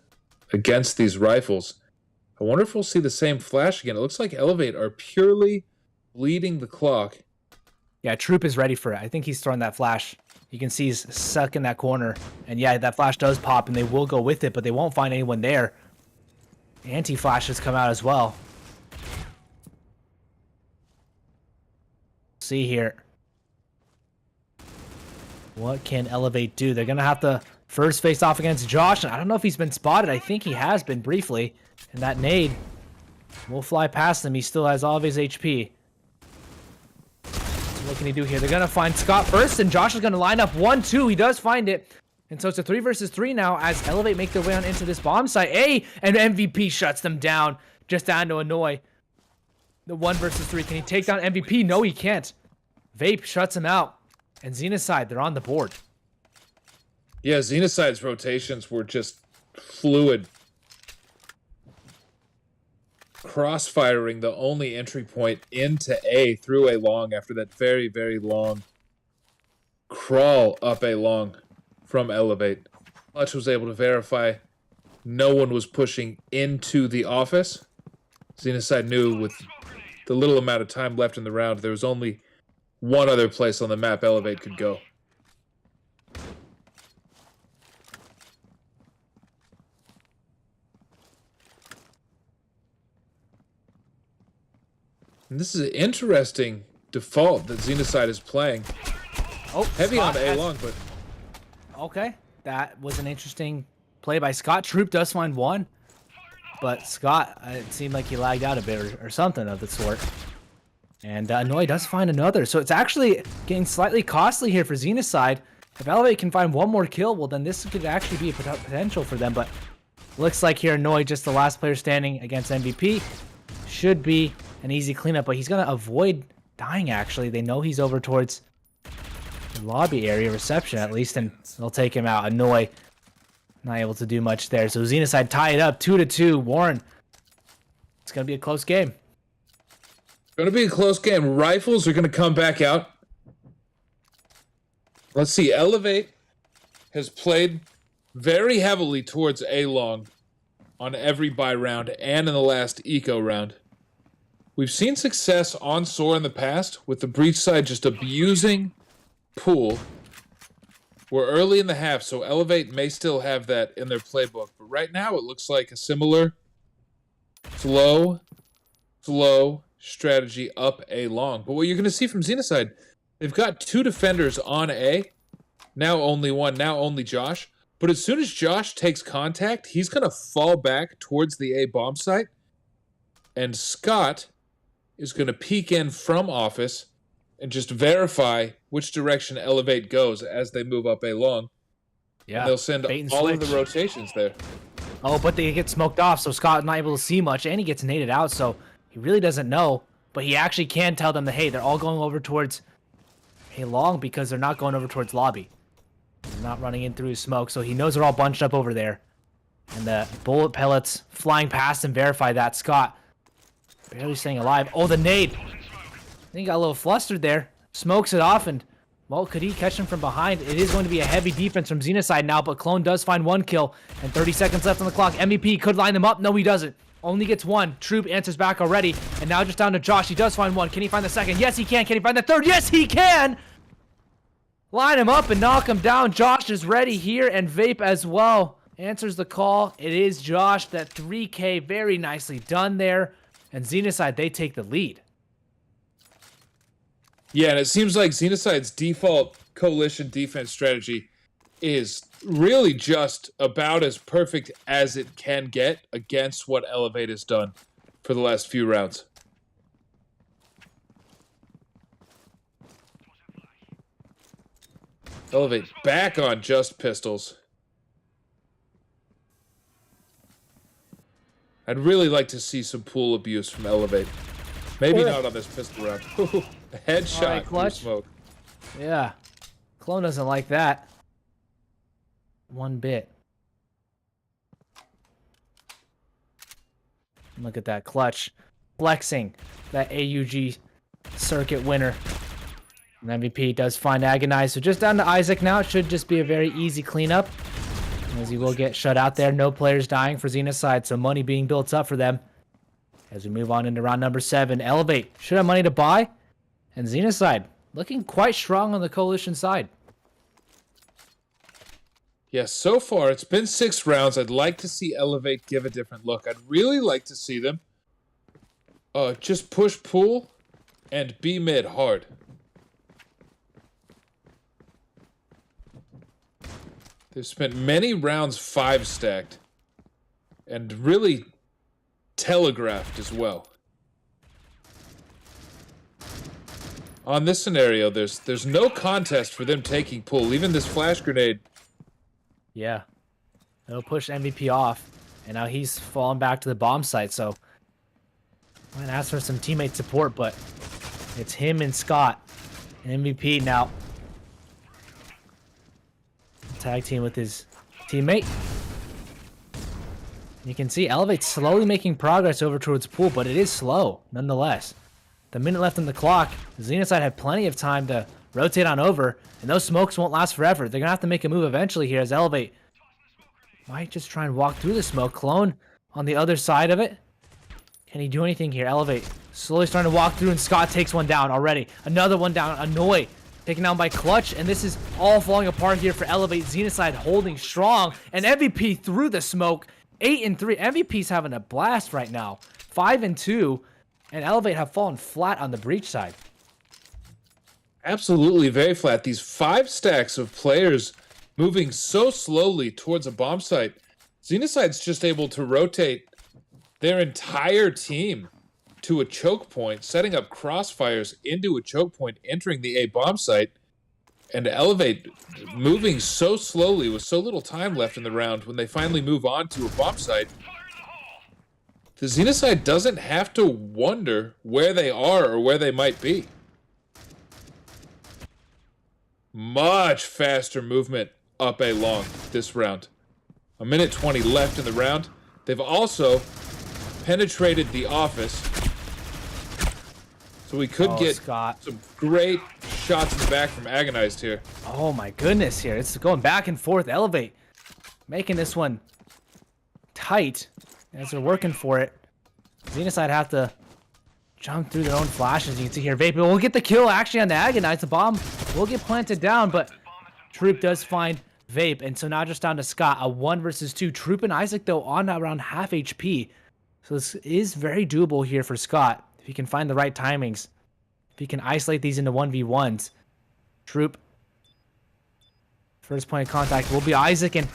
against these rifles. I wonder if we'll see the same flash again. It looks like Elevate are purely bleeding the clock. Yeah, Troop is ready for it. I think he's throwing that flash. You can see he's stuck in that corner. And yeah, that flash does pop, and they will go with it, but they won't find anyone there. Anti-flashes come out as well. See here. What can Elevate do? They're going to have to first face off against Josh. And I don't know if he's been spotted. I think he has been briefly. And that nade will fly past him. He still has all of his HP. What can he do here? They're going to find Scott first, and Josh is going to line up 1-2. He does find it. And so it's a 3 versus 3 now as Elevate make their way on into this bomb site. And MVP shuts them down just down to annoy. The 1 versus 3. Can he take down MVP? No, he can't. Vape shuts him out. And Xenocide, they're on the board. Yeah, Xenocide's rotations were just fluid. Crossfiring the only entry point into A through A long after that very, very long crawl up A long from Elevate. Clutch was able to verify no one was pushing into the office. Xenocide knew with the little amount of time left in the round, there was only one other place on the map Elevate could go. And this is an interesting default that Xenocide is playing. Oh, heavy Scott on A long, but okay, that was an interesting play by Scott. Troop does find 1, but Scott, it seemed like he lagged out a bit or something of the sort. And Annoy does find another. So it's actually getting slightly costly here for Xenocide. If Elevate can find 1 more kill, well, then this could actually be a potential for them. But looks like here Annoy, just the last player standing against MVP, should be an easy cleanup. But he's going to avoid dying, actually. They know he's over towards the lobby area, reception at least, and they'll take him out. Annoy not able to do much there. So Xenocide tie it up 2-2. Warren, it's going to be a close game. Going to be a close game. Rifles are going to come back out. Let's see. Elevate has played very heavily towards A long on every buy round and in the last eco round. We've seen success on Soar in the past with the breach side just abusing pool. We're early in the half, so Elevate may still have that in their playbook. But right now it looks like a similar slow strategy up A long. But what you're going to see from Xenocide, they've got 2 defenders on A. Now only 1, now only Josh. But as soon as Josh takes contact, he's going to fall back towards the A bomb site. And Scott is going to peek in from office and just verify which direction Elevate goes as they move up A long. Yeah, and they'll send all of the switch. rotations there. Oh, but they get smoked off, so Scott's not able to see much, and he gets naded out, so he really doesn't know. But he actually can tell them that, hey, they're all going over towards A long because they're not going over towards lobby. They're not running in through his smoke, so he knows they're all bunched up over there. And the bullet pellets flying past him verify that. Scott barely staying alive. Oh, the nade. I think he got a little flustered there. Smokes it off, and Well, could he catch him from behind? It is going to be a heavy defense from Xenocide now, but Clone does find 1 kill, and 30 seconds left on the clock. MVP could line them up. No, he doesn't. Only gets 1. Troop answers back already, and now just down to Josh. He does find 1. Can he find the second? Yes, he can. Can he find the third? Yes, he can! Line him up and knock him down. Josh is ready here, and Vape as well. Answers the call. It is Josh. That 3K, very nicely done there. And Xenocide, they take the lead. Yeah, and it seems like Xenocide's default coalition defense strategy is really just about as perfect as it can get against what Elevate has done for the last few rounds. Elevate back on just pistols. I'd really like to see some pool abuse from Elevate. Maybe not on this pistol round. A headshot Alright, through clutch. smoke. Yeah. Clone doesn't like that. One bit. Look at that clutch. Flexing that AUG circuit winner. And MVP does find Agonize. So just down to Isaac now. It should just be a very easy cleanup, as he will get shut out there. No players dying for Xenocide, so money being built up for them. As we move on into round number 7, Elevate should have money to buy. And Xenocide looking quite strong on the Coalition side. Yeah, so far it's been 6 rounds. I'd like to see Elevate give a different look. I'd really like to see them just push pool and be mid hard. They've spent many rounds 5 stacked and really telegraphed as well. On this scenario, there's no contest for them taking pool. Even this flash grenade. Yeah. It'll push MVP off. And now he's fallen back to the bomb site, so might ask for some teammate support, but it's him and Scott. And MVP now. Tag team with his teammate. You can see Elevate slowly making progress over towards pool, but it is slow nonetheless. The minute left on the clock, Xenocide had plenty of time to rotate on over, and those smokes won't last forever. They're gonna have to make a move eventually here as Elevate might just try and walk through the smoke. Clone on the other side of it. Can he do anything here? Elevate slowly starting to walk through, and Scott takes one down already. Another one down. Annoy taken down by Clutch, and this is all falling apart here for Elevate. Xenocide holding strong, and MVP through the smoke. 8-3. MVP's having a blast right now. 5-2, and Elevate have fallen flat on the breach side. Absolutely very flat. These 5 stacks of players moving so slowly towards a bomb site. Xenocide's just able to rotate their entire team to a choke point, setting up crossfires into a choke point, entering the A bomb site, and Elevate moving so slowly with so little time left in the round. When they finally move on to a bomb site, the Xenocide doesn't have to wonder where they are or where they might be. Much faster movement up A long this round. 1:20 left in the round. They've also penetrated the office, so we could get Scott. some great shots in the back from Agonized here. Oh my goodness here. It's going back and forth. Elevate making this one tight as they're working for it. Xenocide have to jump through their own flashes. You can see here. Vape will get the kill actually on the Agonize. The bomb will get planted down, but Troop does find Vape. And so now just down to Scott. A 1 versus 2. Troop and Isaac, though, on around half HP. So this is very doable here for Scott. If he can find the right timings. If he can isolate these into 1v1s. Troop. First point of contact will be Isaac. And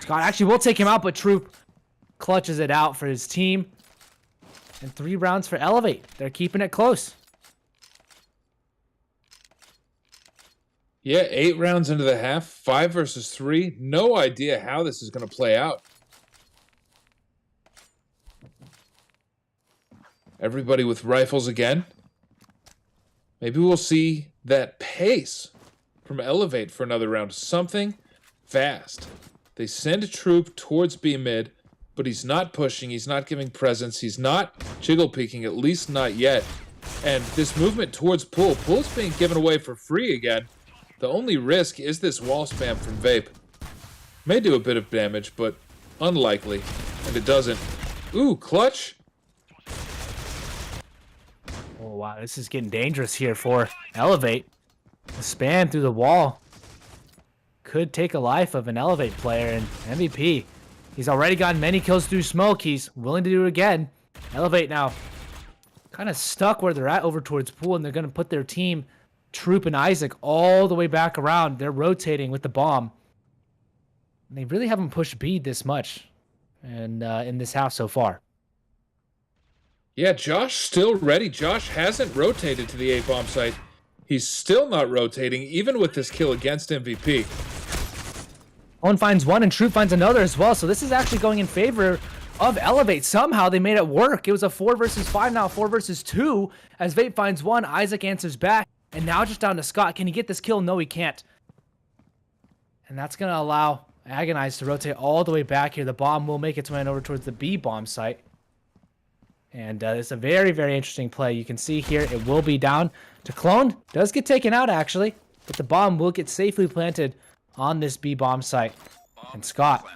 Scott actually will take him out, but Troop clutches it out for his team. And 3 rounds for Elevate. They're keeping it close. Yeah, 8 rounds into the half, 5 versus 3. No idea how this is going to play out. Everybody with rifles again. Maybe we'll see that pace from Elevate for another round. Something fast. They send a Troop towards B mid, but he's not pushing. He's not giving presence. He's not jiggle peeking, at least not yet. And this movement towards pool. Pool's being given away for free again. The only risk is this wall spam from Vape. May do a bit of damage, but unlikely. And it doesn't. Ooh, clutch. Oh, wow. This is getting dangerous here for Elevate. The spam through the wall could take a life of an Elevate player, and MVP, he's already gotten many kills through smoke. He's willing to do it again. Elevate now kind of stuck where they're at over towards pool, and they're going to put their team, Troop and Isaac, all the way back around. They're rotating with the bomb. And they really haven't pushed B this much and in this half so far. Yeah, Josh still ready. Josh hasn't rotated to the A bomb site. He's still not rotating, even with this kill against MVP. Owen finds one and Troop finds another as well. So this is actually going in favor of Elevate. Somehow they made it work. It was a 4 versus 5, now 4 versus 2. As Vape finds one, Isaac answers back. And now just down to Scott. Can he get this kill? No, he can't. And that's going to allow Agonize to rotate all the way back here. The bomb will make its way over towards the B bomb site. And it's a very, very interesting play. You can see here it will be down to Clone. Does get taken out, actually. But the bomb will get safely planted on this B bomb site. And Scott,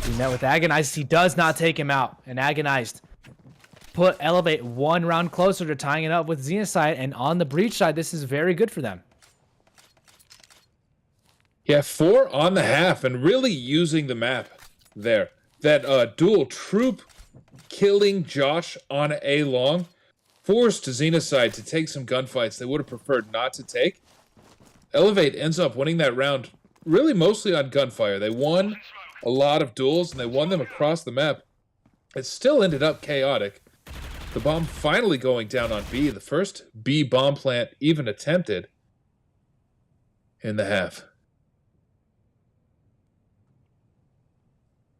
he met with Agonized. He does not take him out. And Agonized put Elevate one round closer to tying it up with Xenocide. And on the Breach side, this is very good for them. Yeah, 4 on the half and really using the map there. That dual Troop killing Josh on A long forced Xenocide to take some gunfights they would have preferred not to take. Elevate ends up winning that round really mostly on gunfire. They won a lot of duels and they won them across the map. It still ended up chaotic. The bomb finally going down on B, the first B bomb plant even attempted in the half.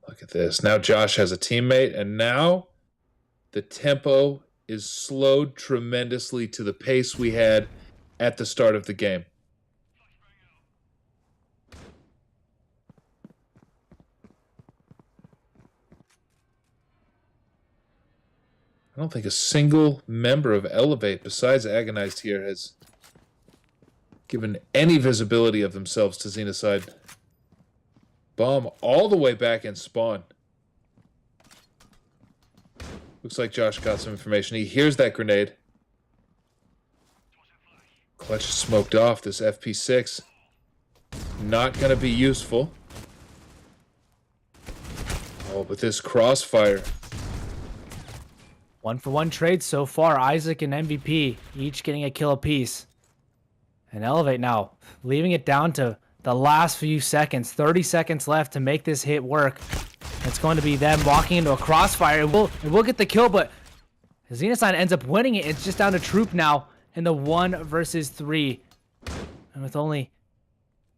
Look at this. Now Josh has a teammate, and now the tempo is slowed tremendously to the pace we had at the start of the game. I don't think a single member of Elevate besides Agonized here has given any visibility of themselves to Xenocide. Bomb all the way back in spawn. Looks like Josh got some information. He hears that grenade. Clutch is smoked off. This FP6 not going to be useful. Oh, but this crossfire. 1-for-1 trade so far. Isaac and MVP each getting a kill apiece. And Elevate now leaving it down to the last few seconds. 30 seconds left to make this hit work. It's going to be them walking into a crossfire. It will get the kill, but Xenocide ends up winning it. It's just down to Troop now in the 1 versus 3. And with only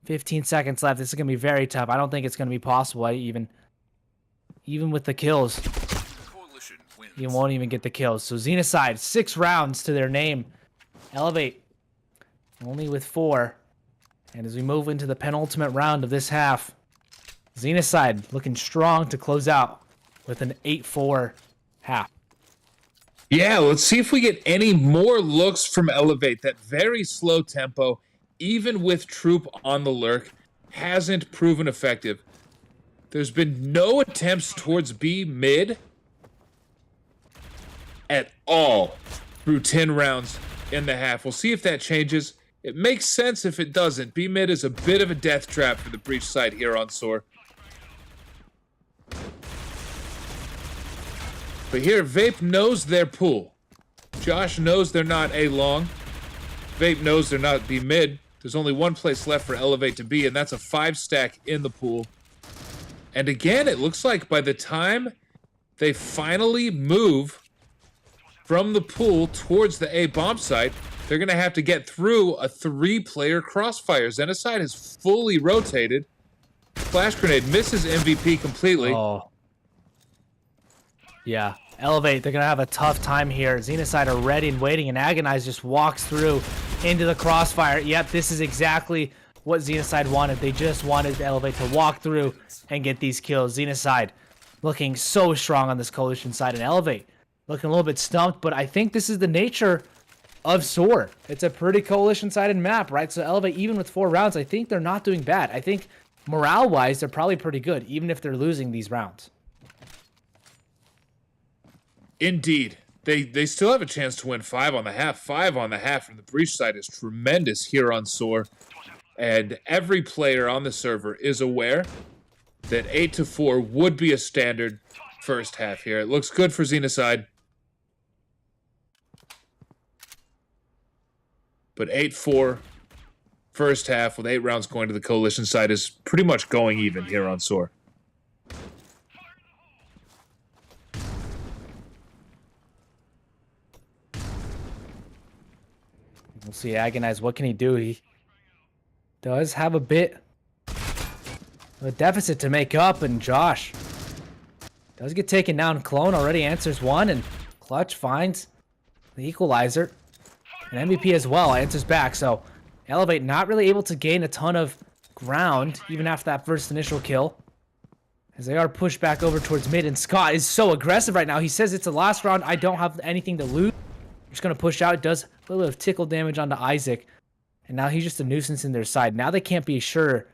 15 seconds left, this is going to be very tough. I don't think it's going to be possible. Even with the kills, you won't even get the kills. So Xenocide, 6 rounds to their name. Elevate only with 4. And as we move into the penultimate round of this half, Xenocide looking strong to close out with an 8-4 half. Yeah, let's see if we get any more looks from Elevate. That very slow tempo, even with Troop on the lurk, hasn't proven effective. There's been no attempts towards B mid at all through 10 rounds in the half. We'll see if that changes. It makes sense if it doesn't. B mid is a bit of a death trap for the Breach side here on Soar. But here, Vape knows their pool. Josh knows they're not A long. Vape knows they're not B mid. There's only one place left for Elevate to be, and that's a 5-stack in the pool. And again, it looks like by the time they finally move from the pool towards the A bomb site, they're going to have to get through a 3-player crossfire. Xenocide has fully rotated. Flash grenade misses MVP completely. Oh. Yeah, Elevate, they're going to have a tough time here. Xenocide are ready and waiting, and Agonize just walks through into the crossfire. Yep, this is exactly what Xenocide wanted. They just wanted Elevate to walk through and get these kills. Xenocide looking so strong on this Coalition side, and Elevate looking a little bit stumped, but I think this is the nature of Soar. It's a pretty coalition-sided map, right? So Elevate, even with 4 rounds, I think they're not doing bad. I think morale-wise, they're probably pretty good, even if they're losing these rounds. Indeed. They still have a chance to win 5 on the half. 5 on the half from the breach side is tremendous here on Soar. And every player on the server is aware that 8-4 would be a standard first half here. It looks good for Xenocide. But 8-4 first half with 8 rounds going to the coalition side is pretty much going even here on Soar. We'll see Agonize. What can he do? He does have a bit of a deficit to make up, and Josh does get taken down. Clone already answers one, and Clutch finds the equalizer. And MVP as well answers back, so Elevate not really able to gain a ton of ground, even after that first initial kill. As they are pushed back over towards mid, and Scott is so aggressive right now. He says it's the last round, I don't have anything to lose. I'm just going to push out. It does a little bit of tickle damage onto Isaac. And now he's just a nuisance in their side. Now they can't be sure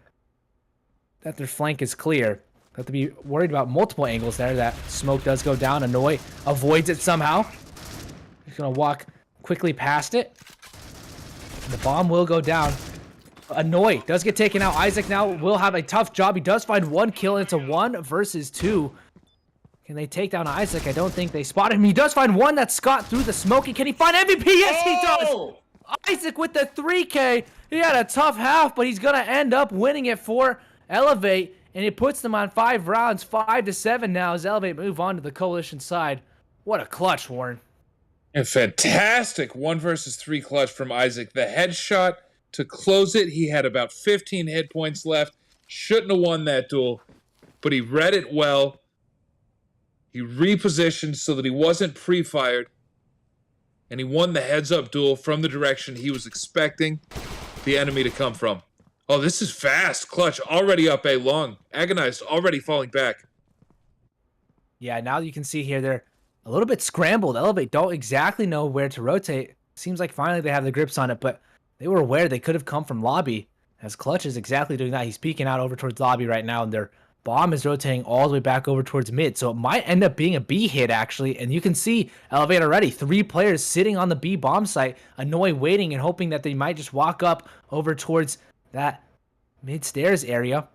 that their flank is clear. They have to be worried about multiple angles there. That smoke does go down. Annoy avoids it somehow. He's going to walk quickly past it. The bomb will go down. Annoy does get taken out. Isaac now will have a tough job. He does find 1 kill. It's a 1 versus 2. Can they take down Isaac? I don't think they spot him. He does find 1. That's Scott through the smoke. Can he find MVP? Yes, he does! Isaac with the 3K. He had a tough half, but he's going to end up winning it for Elevate. And it puts them on 5 rounds, 5-7 now as Elevate move on to the coalition side. What a clutch, Warren. A fantastic 1 versus 3 clutch from Isaac. The headshot to close it. He had about 15 hit points left. Shouldn't have won that duel, but he read it well. He repositioned so that he wasn't pre-fired, and he won the heads-up duel from the direction he was expecting the enemy to come from. Oh, this is fast. Clutch already up A long. Agonized already falling back. Yeah, now you can see here they're a little bit scrambled. Elevate don't exactly know where to rotate. Seems like finally they have the grips on it, but they were aware they could have come from lobby, as Clutch is exactly doing that. He's peeking out over towards lobby right now, and their bomb is rotating all the way back over towards mid, so it might end up being a B hit, actually. And you can see Elevate already. 3 players sitting on the B bomb site, Annoy waiting and hoping that they might just walk up over towards that mid stairs area.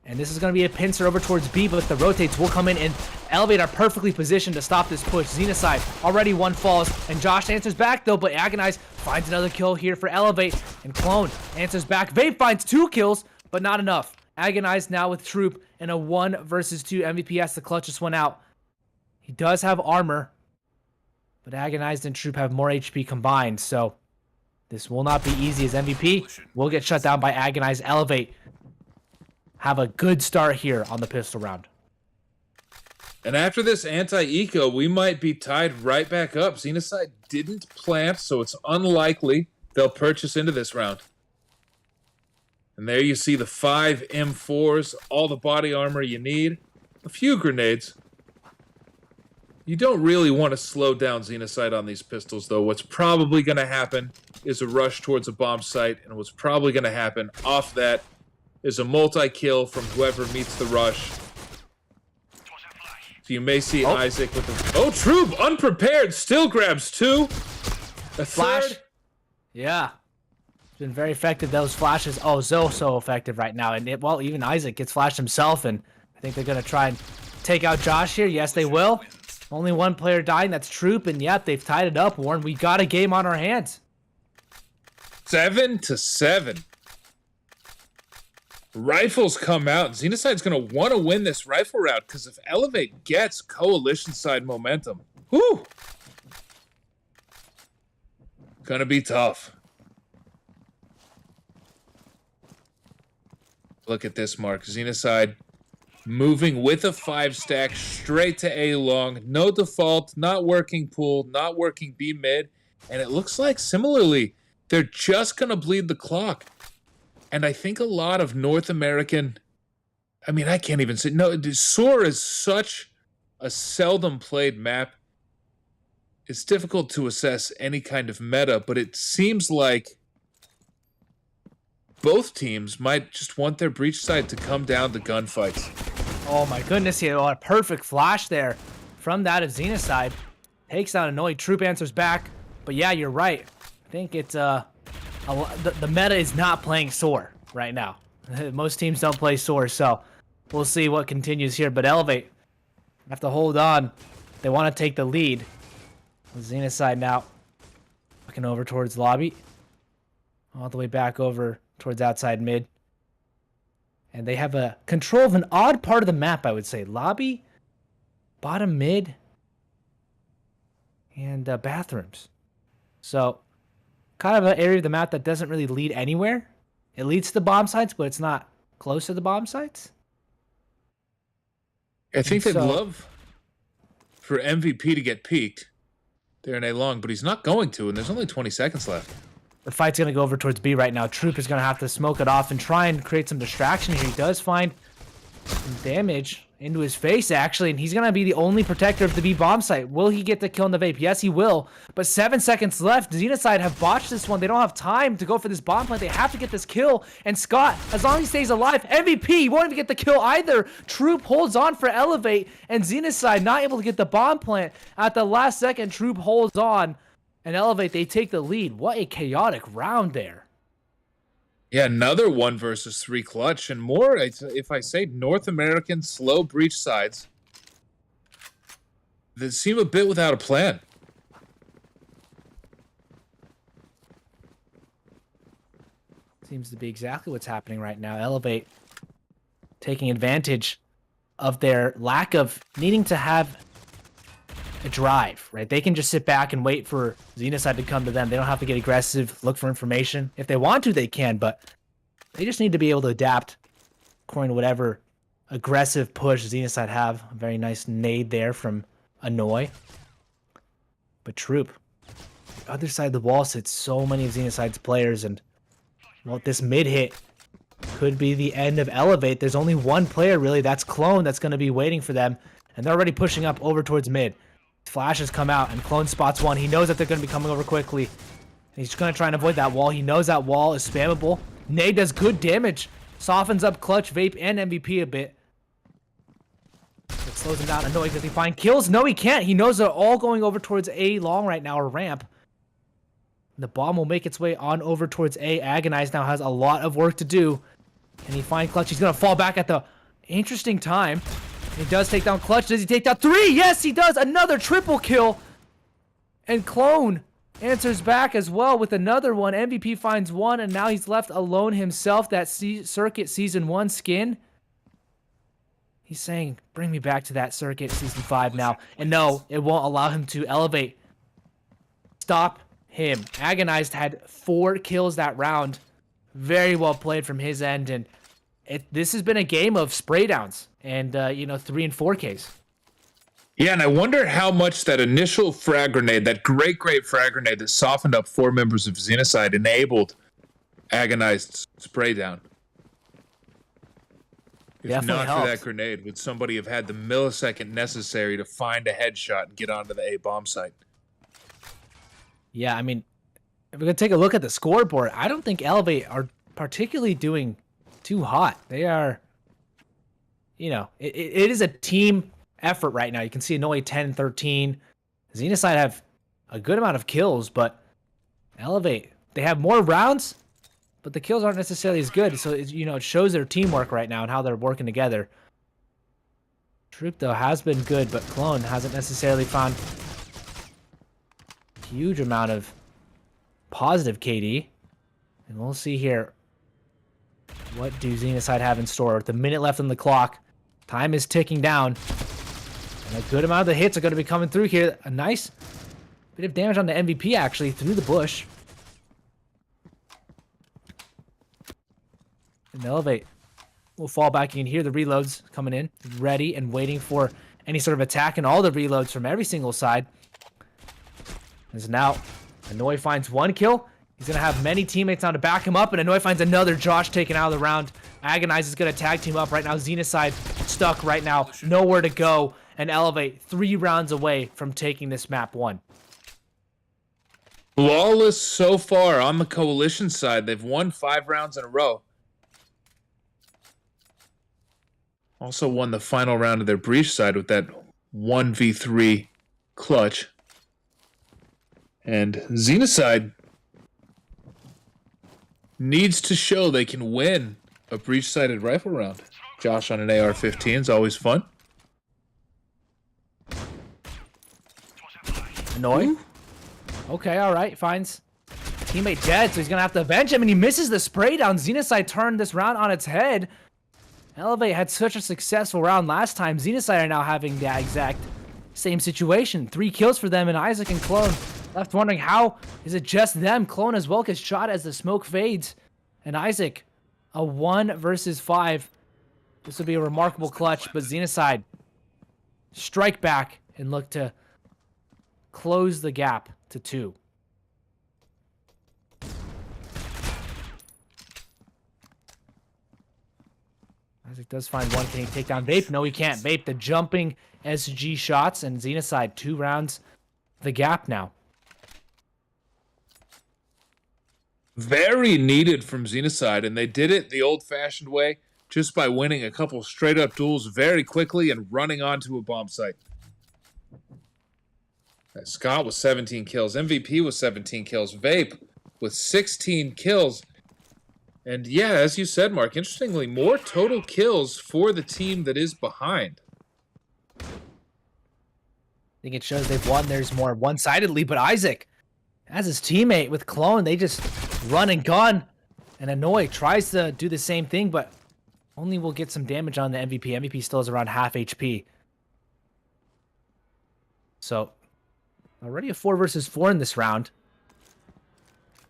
And this is going to be a pincer over towards B, but the rotates will come in, and Elevate are perfectly positioned to stop this push. Xenocide, already 1 falls, and Josh answers back though, but Agonize finds another kill here for Elevate, and Clone answers back. Vape finds 2 kills, but not enough. Agonize now with Troop and a 1 versus 2 MVP as the Clutch just went out. He does have armor, but Agonized and Troop have more HP combined, so this will not be easy as MVP will get shut down by Agonize. Elevate have a good start here on the pistol round. And after this anti-eco, we might be tied right back up. Xenocide didn't plant, so it's unlikely they'll purchase into this round. And there you see the 5 M4s, all the body armor you need, a few grenades. You don't really want to slow down Xenocide on these pistols, though. What's probably going to happen is a rush towards a bomb site, and what's probably going to happen off that is a multi-kill from whoever meets the rush. So you may see Isaac with the... Oh, Troop, unprepared, still grabs 2. A Flash. third. Yeah. It's been very effective, those flashes. Oh, so effective right now. And well, even Isaac gets flashed himself, and I think they're going to try and take out Josh here. Yes, they will. Only 1 player dying, that's Troop, and yep, they've tied it up, Warren. We got a game on our hands. 7-7. Rifles come out. Xenocide's going to want to win this rifle round because if Elevate gets coalition side momentum, whew, going to be tough. Look at this, Mark. Xenocide moving with a 5 stack straight to A long. No default, not working pool, not working B mid. And it looks like similarly, they're just going to bleed the clock. And I think a lot of North American, I mean, I can't even say, no, Soar is such a seldom played map. it's difficult to assess any kind of meta, but it seems like both teams might just want their breach side to come down to gunfights. Oh my goodness, he had a perfect flash there from that of Xenocide. Takes down Annoy. Troop answers back. But yeah, you're right. I think it's the meta is not playing Soar right now. Most teams don't play Soar, so we'll see what continues here. But Elevate have to hold on. They want to take the lead. Xenocide now looking over towards lobby. All the way back over towards outside mid. And they have a control of an odd part of the map, I would say. Lobby, bottom mid, and bathrooms. So, kind of an area of the map that doesn't really lead anywhere. It leads to the bomb sites, but it's not close to the bomb sites. I think they'd love for MVP to get peaked there in A long, but he's not going to, and there's only 20 seconds left. The fight's going to go over towards B right now. Troop is going to have to smoke it off and try and create some distraction here. He does find some damage into his face, actually, and he's going to be the only protector of the B bomb site. Will he get the kill in the vape? Yes, he will. But 7 seconds left. Xenocide have botched this one. They don't have time to go for this bomb plant. They have to get this kill. And Scott, as long as he stays alive, MVP, he won't even get the kill either. Troop holds on for Elevate, and Xenocide not able to get the bomb plant. At the last second, Troop holds on, and Elevate, they take the lead. What a chaotic round there. Yeah, another 1 versus 3 clutch, and more, if I say North American slow breach sides, they seem a bit without a plan. Seems to be exactly what's happening right now. Elevate taking advantage of their lack of needing to have a drive, right? They can just sit back and wait for Xenocide to come to them. They don't have to get aggressive, look for information. If they want to, they can, but they just need to be able to adapt according to whatever aggressive push Xenocide have. A very nice nade there from Annoy. But Troop, the other side of the wall sits so many of Xenocide's players, and well, this mid hit could be the end of Elevate. There's only one player, really, that's Clone, that's going to be waiting for them, and they're already pushing up over towards mid. Flashes come out, and Clone spots one. He knows that they're going to be coming over quickly. He's going to try and avoid that wall. He knows that wall is spammable. Nade does good damage. Softens up Clutch, Vape, and MVP a bit. It slows him down. Annoying. Does he find kills? No, he can't. He knows they're all going over towards A long right now, or ramp. The bomb will make its way on over towards A. Agonize now has a lot of work to do. Can he find Clutch? He's going to fall back at the interesting time. He does take down Clutch. Does he take down 3? Yes, he does. Another triple kill. And Clone answers back as well with another one. MVP finds 1, and now he's left alone himself. That Circuit Season 1 skin. He's saying, bring me back to that Circuit Season 5 now. And no, it won't allow him to elevate. Stop him. Agonized had 4 kills that round. Very well played from his end, and this has been a game of spray downs and 3 and 4Ks. Yeah, and I wonder how much that initial frag grenade, that great frag grenade that softened up 4 members of Xenocide, enabled Agonized spray down. If Definitely not helped. for that grenade, would somebody have had the millisecond necessary to find a headshot and get onto the A bomb site? Yeah, I mean, if we're going to take a look at the scoreboard, I don't think Elevate are particularly doing too hot. They are, it is a team effort right now. You can see Annoy 10-13. Xenocide have a good amount of kills, but Elevate, they have more rounds, but the kills aren't necessarily as good. So, it shows their teamwork right now and how they're working together. Troop, though, has been good, but Clone hasn't necessarily found a huge amount of positive KD. And we'll see here. What do Xenocide have in store? With a minute left on the clock, time is ticking down. And a good amount of the hits are going to be coming through here. A nice bit of damage on the MVP, actually, through the bush. And Elevate will fall back. You can hear the reloads coming in, ready and waiting for any sort of attack, and all the reloads from every single side. As now, Annoy finds 1 kill. He's going to have many teammates now to back him up, and Annoy finds another Josh taken out of the round. Agonize is going to tag team up right now. Xenocide stuck right now. Nowhere to go. And Elevate 3 rounds away from taking this map 1. Flawless so far on the Coalition side. They've won 5 rounds in a row. Also won the final round of their Breach side with that 1v3 clutch. And Xenocide needs to show they can win a breach-sided rifle round. Josh on an AR-15 is always fun. Annoyed. Okay, all right. Finds teammate dead, so he's going to have to avenge him, and he misses the spray down. Xenocide turned this round on its head. Elevate had such a successful round last time. Xenocide are now having the exact same situation. 3 kills for them, and Isaac and Clone left wondering how is it just them. Clone as well gets shot as the smoke fades. And Isaac, a 1 versus 5. This would be a remarkable clutch, but Xenocide strike back and look to close the gap to 2. Isaac does find one. Can he take down Vape? No, he can't. Vape the jumping SG shots, and Xenocide 2 rounds the gap now. Very needed from Xenocide, and they did it the old-fashioned way, just by winning a couple straight-up duels very quickly and running onto a bomb site. Scott with 17 kills. MVP with 17 kills. Vape with 16 kills. And yeah, as you said, Mark, interestingly, more total kills for the team that is behind. I think it shows they've won theirs more one-sidedly, but Isaac, as his teammate with Clone, they just run and gun. And Annoy tries to do the same thing, but only will get some damage on the MVP. MVP still is around half HP. So, already a 4 versus 4 in this round.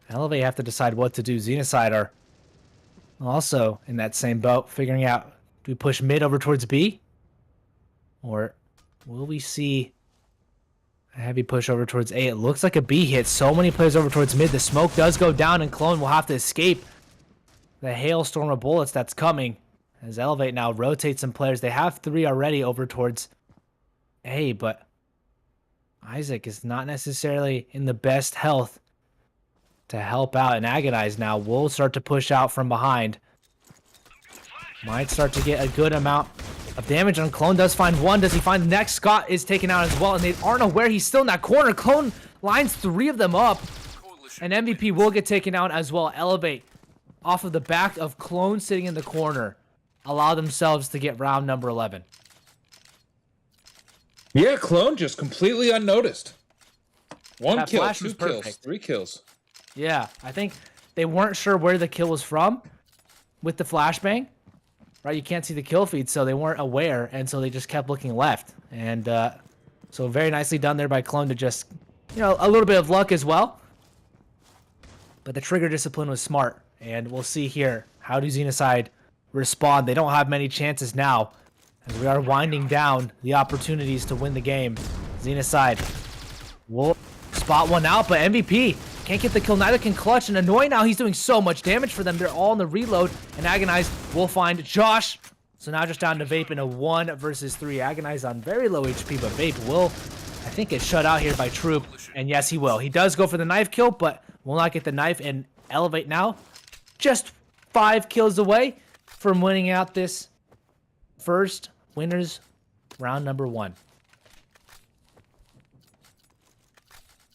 Elevate have to decide what to do. Xenocide are also in that same boat, figuring out, do we push mid over towards B? Or will we see a heavy push over towards A? It looks like a B hit. So many players over towards mid. The smoke does go down, and Clone will have to escape the hailstorm of bullets that's coming. As Elevate now rotates some players. They have 3 already over towards A, but Isaac is not necessarily in the best health to help out, and Agonize now will start to push out from behind. Might start to get a good amount of damage on Clone. Does find one. Does he find the next? Scott is taken out as well, and they aren't aware he's still in that corner. Clone lines 3 of them up, and MVP will get taken out as well. Elevate off of the back of Clone sitting in the corner allow themselves to get round number 11. Yeah, Clone just completely unnoticed. 1 That kill, flash 2 was kills, perfect. 3 kills. Yeah, I think they weren't sure where the kill was from with the flashbang. Right, you can't see the kill feed, so they weren't aware, and so they just kept looking left. And so very nicely done there by Clone to just, you know, a little bit of luck as well. But the trigger discipline was smart, and we'll see here, how do Xenocide respond? They don't have many chances now, as we are winding down the opportunities to win the game. Xenocide will spot one out, but MVP can't get the kill. Neither can Clutch, and Annoy now. He's doing so much damage for them. They're all in the reload, and Agonize will find Josh. So now just down to Vape in a 1 versus 3. Agonize on very low HP, but Vape will, I think, get shut out here by Troop. And yes, he will. He does go for the knife kill, but will not get the knife, and Elevate now just 5 kills away from winning out this first winners round number 1.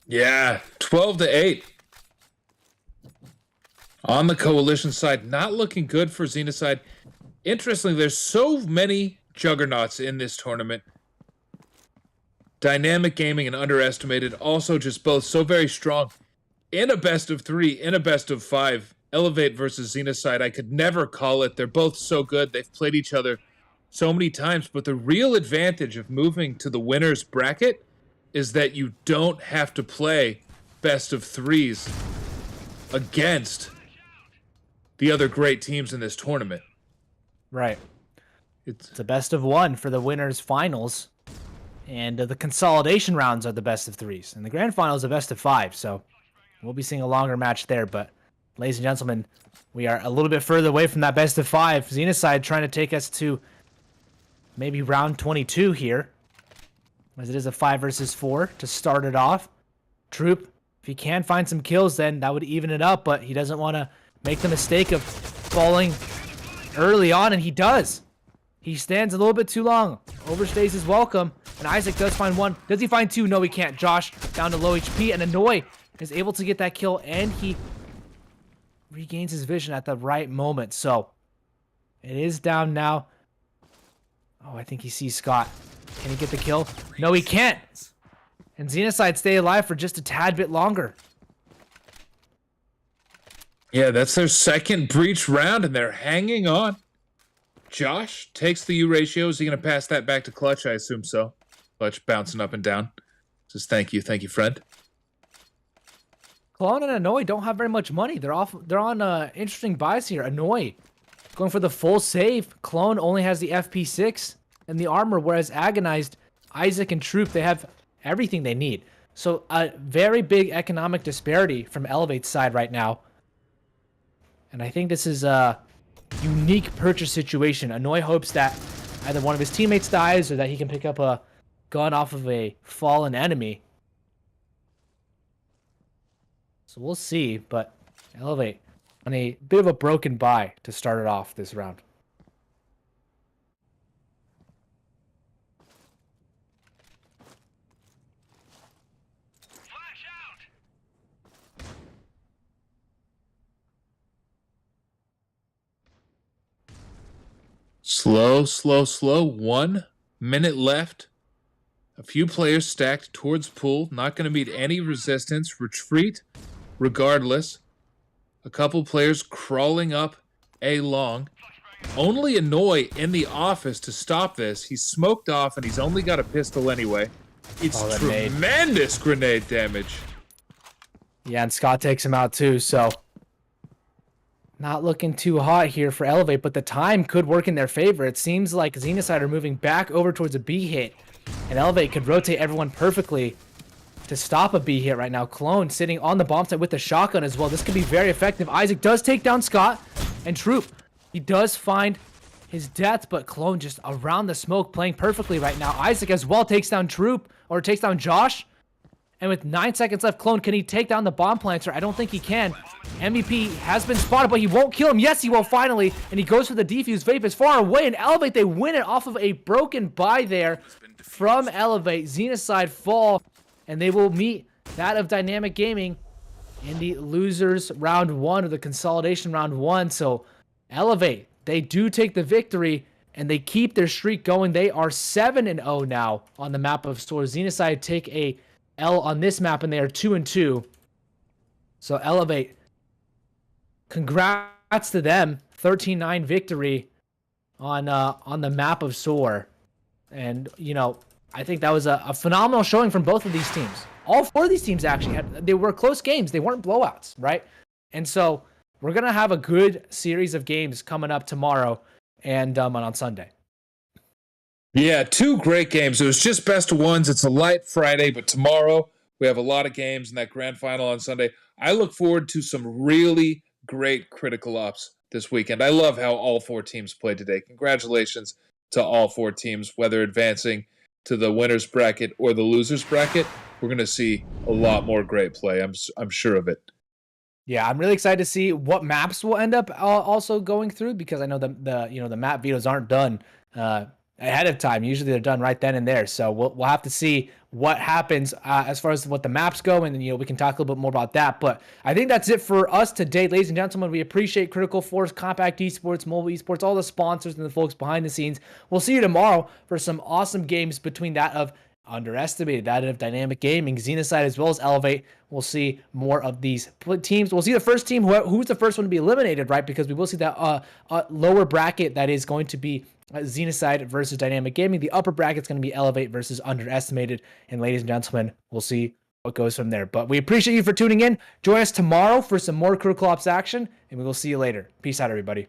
Yeah, 12-8. On the Coalition side, not looking good for Xenocide. Interestingly, there's so many juggernauts in this tournament. Dynamic gaming and underestimated. Also just both so very strong. In a best of 3, in a best of 5. Elevate versus Xenocide. I could never call it. They're both so good. They've played each other so many times. But the real advantage of moving to the winner's bracket is that you don't have to play best of 3s against the other great teams in this tournament. Right. It's a best of 1 for the winners finals, and the consolidation rounds are the best of 3s, and the grand final is a best of 5. So we'll be seeing a longer match there. But ladies and gentlemen, we are a little bit further away from that best of 5. Xenocide trying to take us to maybe round 22 here, as it is a 5 versus 4 to start it off. Troop If he can find some kills, then that would even it up, but he doesn't want to make the mistake of falling early on, and he does. He stands a little bit too long, overstays his welcome, and Isaac does find one. Does he find two? No, he can't. Josh down to low HP, and Annoy is able to get that kill, and he regains his vision at the right moment. So it is down now. Oh, I think he sees Scott. Can he get the kill? No, he can't. And Xenocide stay alive for just a tad bit longer. Yeah, that's their second breach round, and they're hanging on. Josh takes the U ratio. Is he going to pass that back to Clutch? I assume so. Clutch bouncing up and down. Says thank you, friend. Clone and Annoy don't have very much money. They're on interesting buys here. Annoy going for the full save. Clone only has the FP6 and the armor, whereas Agonized, Isaac, and Troop, they have everything they need. So a very big economic disparity from Elevate's side right now. And I think this is a unique purchase situation. Annoy hopes that either one of his teammates dies or that he can pick up a gun off of a fallen enemy. So we'll see, but Elevate on a bit of a broken buy to start it off this round. Slow. 1 minute left. A few players stacked towards pool. Not going to meet any resistance. Retreat regardless. A couple players crawling up A long. Only Annoy in the office to stop this. He's smoked off and he's only got a pistol anyway. It's tremendous grenade damage. Yeah, and Scott takes him out too, so not looking too hot here for Elevate, but the time could work in their favor. It seems like Xenocide are moving back over towards a B hit, and Elevate could rotate everyone perfectly to stop a B hit right now. Clone sitting on the bomb site with the shotgun as well. This could be very effective. Isaac does take down Scott, and Troop, he does find his death, but Clone just around the smoke playing perfectly right now. Isaac as well takes down Troop, or takes down Josh. And with 9 seconds left, Clone, can he take down the bomb planter? I don't think he can. MVP has been spotted, but he won't kill him. Yes, he will finally. And he goes for the defuse. Vape is far away, and Elevate, they win it off of a broken buy there from Elevate. Xenocide fall, and they will meet that of Dynamic Gaming in the losers round 1, or the consolidation round 1. So Elevate, they do take the victory, and they keep their streak going. They are 7-0 now on the map of Soar. Xenocide take a L on this map, and they are 2-2. So Elevate, congrats to them. 13-9 victory on the map of Soar. And, you know, I think that was a phenomenal showing from both of these teams. All 4 of these teams actually they were close games. They weren't blowouts, right? And so we're going to have a good series of games coming up tomorrow and on Sunday. Yeah, 2 great games. It was just best of ones. It's a light Friday, but tomorrow we have a lot of games in that grand final on Sunday. I look forward to some really great critical ops this weekend. I love how all 4 teams played today. Congratulations to all 4 teams, whether advancing to the winners bracket or the losers bracket. We're going to see a lot more great play. I'm sure of it. Yeah, I'm really excited to see what maps will end up also going through, because I know the map vetoes aren't done ahead of time. Usually they're done right then and there. So we'll have to see what happens as far as what the maps go, and then we can talk a little bit more about that. But I think that's it for us today, ladies and gentlemen. We appreciate Critical Force, Compact Esports, Mobile Esports, all the sponsors and the folks behind the scenes. We'll see you tomorrow for some awesome games between that of Underestimated, that of Dynamic Gaming, Xenocide, as well as Elevate. We'll see more of these teams. We'll see the first team, who's the first one to be eliminated, right? Because we will see that lower bracket that is going to be Xenocide versus Dynamic Gaming. The upper bracket's going to be Elevate versus Underestimated. And ladies and gentlemen, we'll see what goes from there. But we appreciate you for tuning in. Join us tomorrow for some more Critical Ops action, and we will see you later. Peace out, everybody.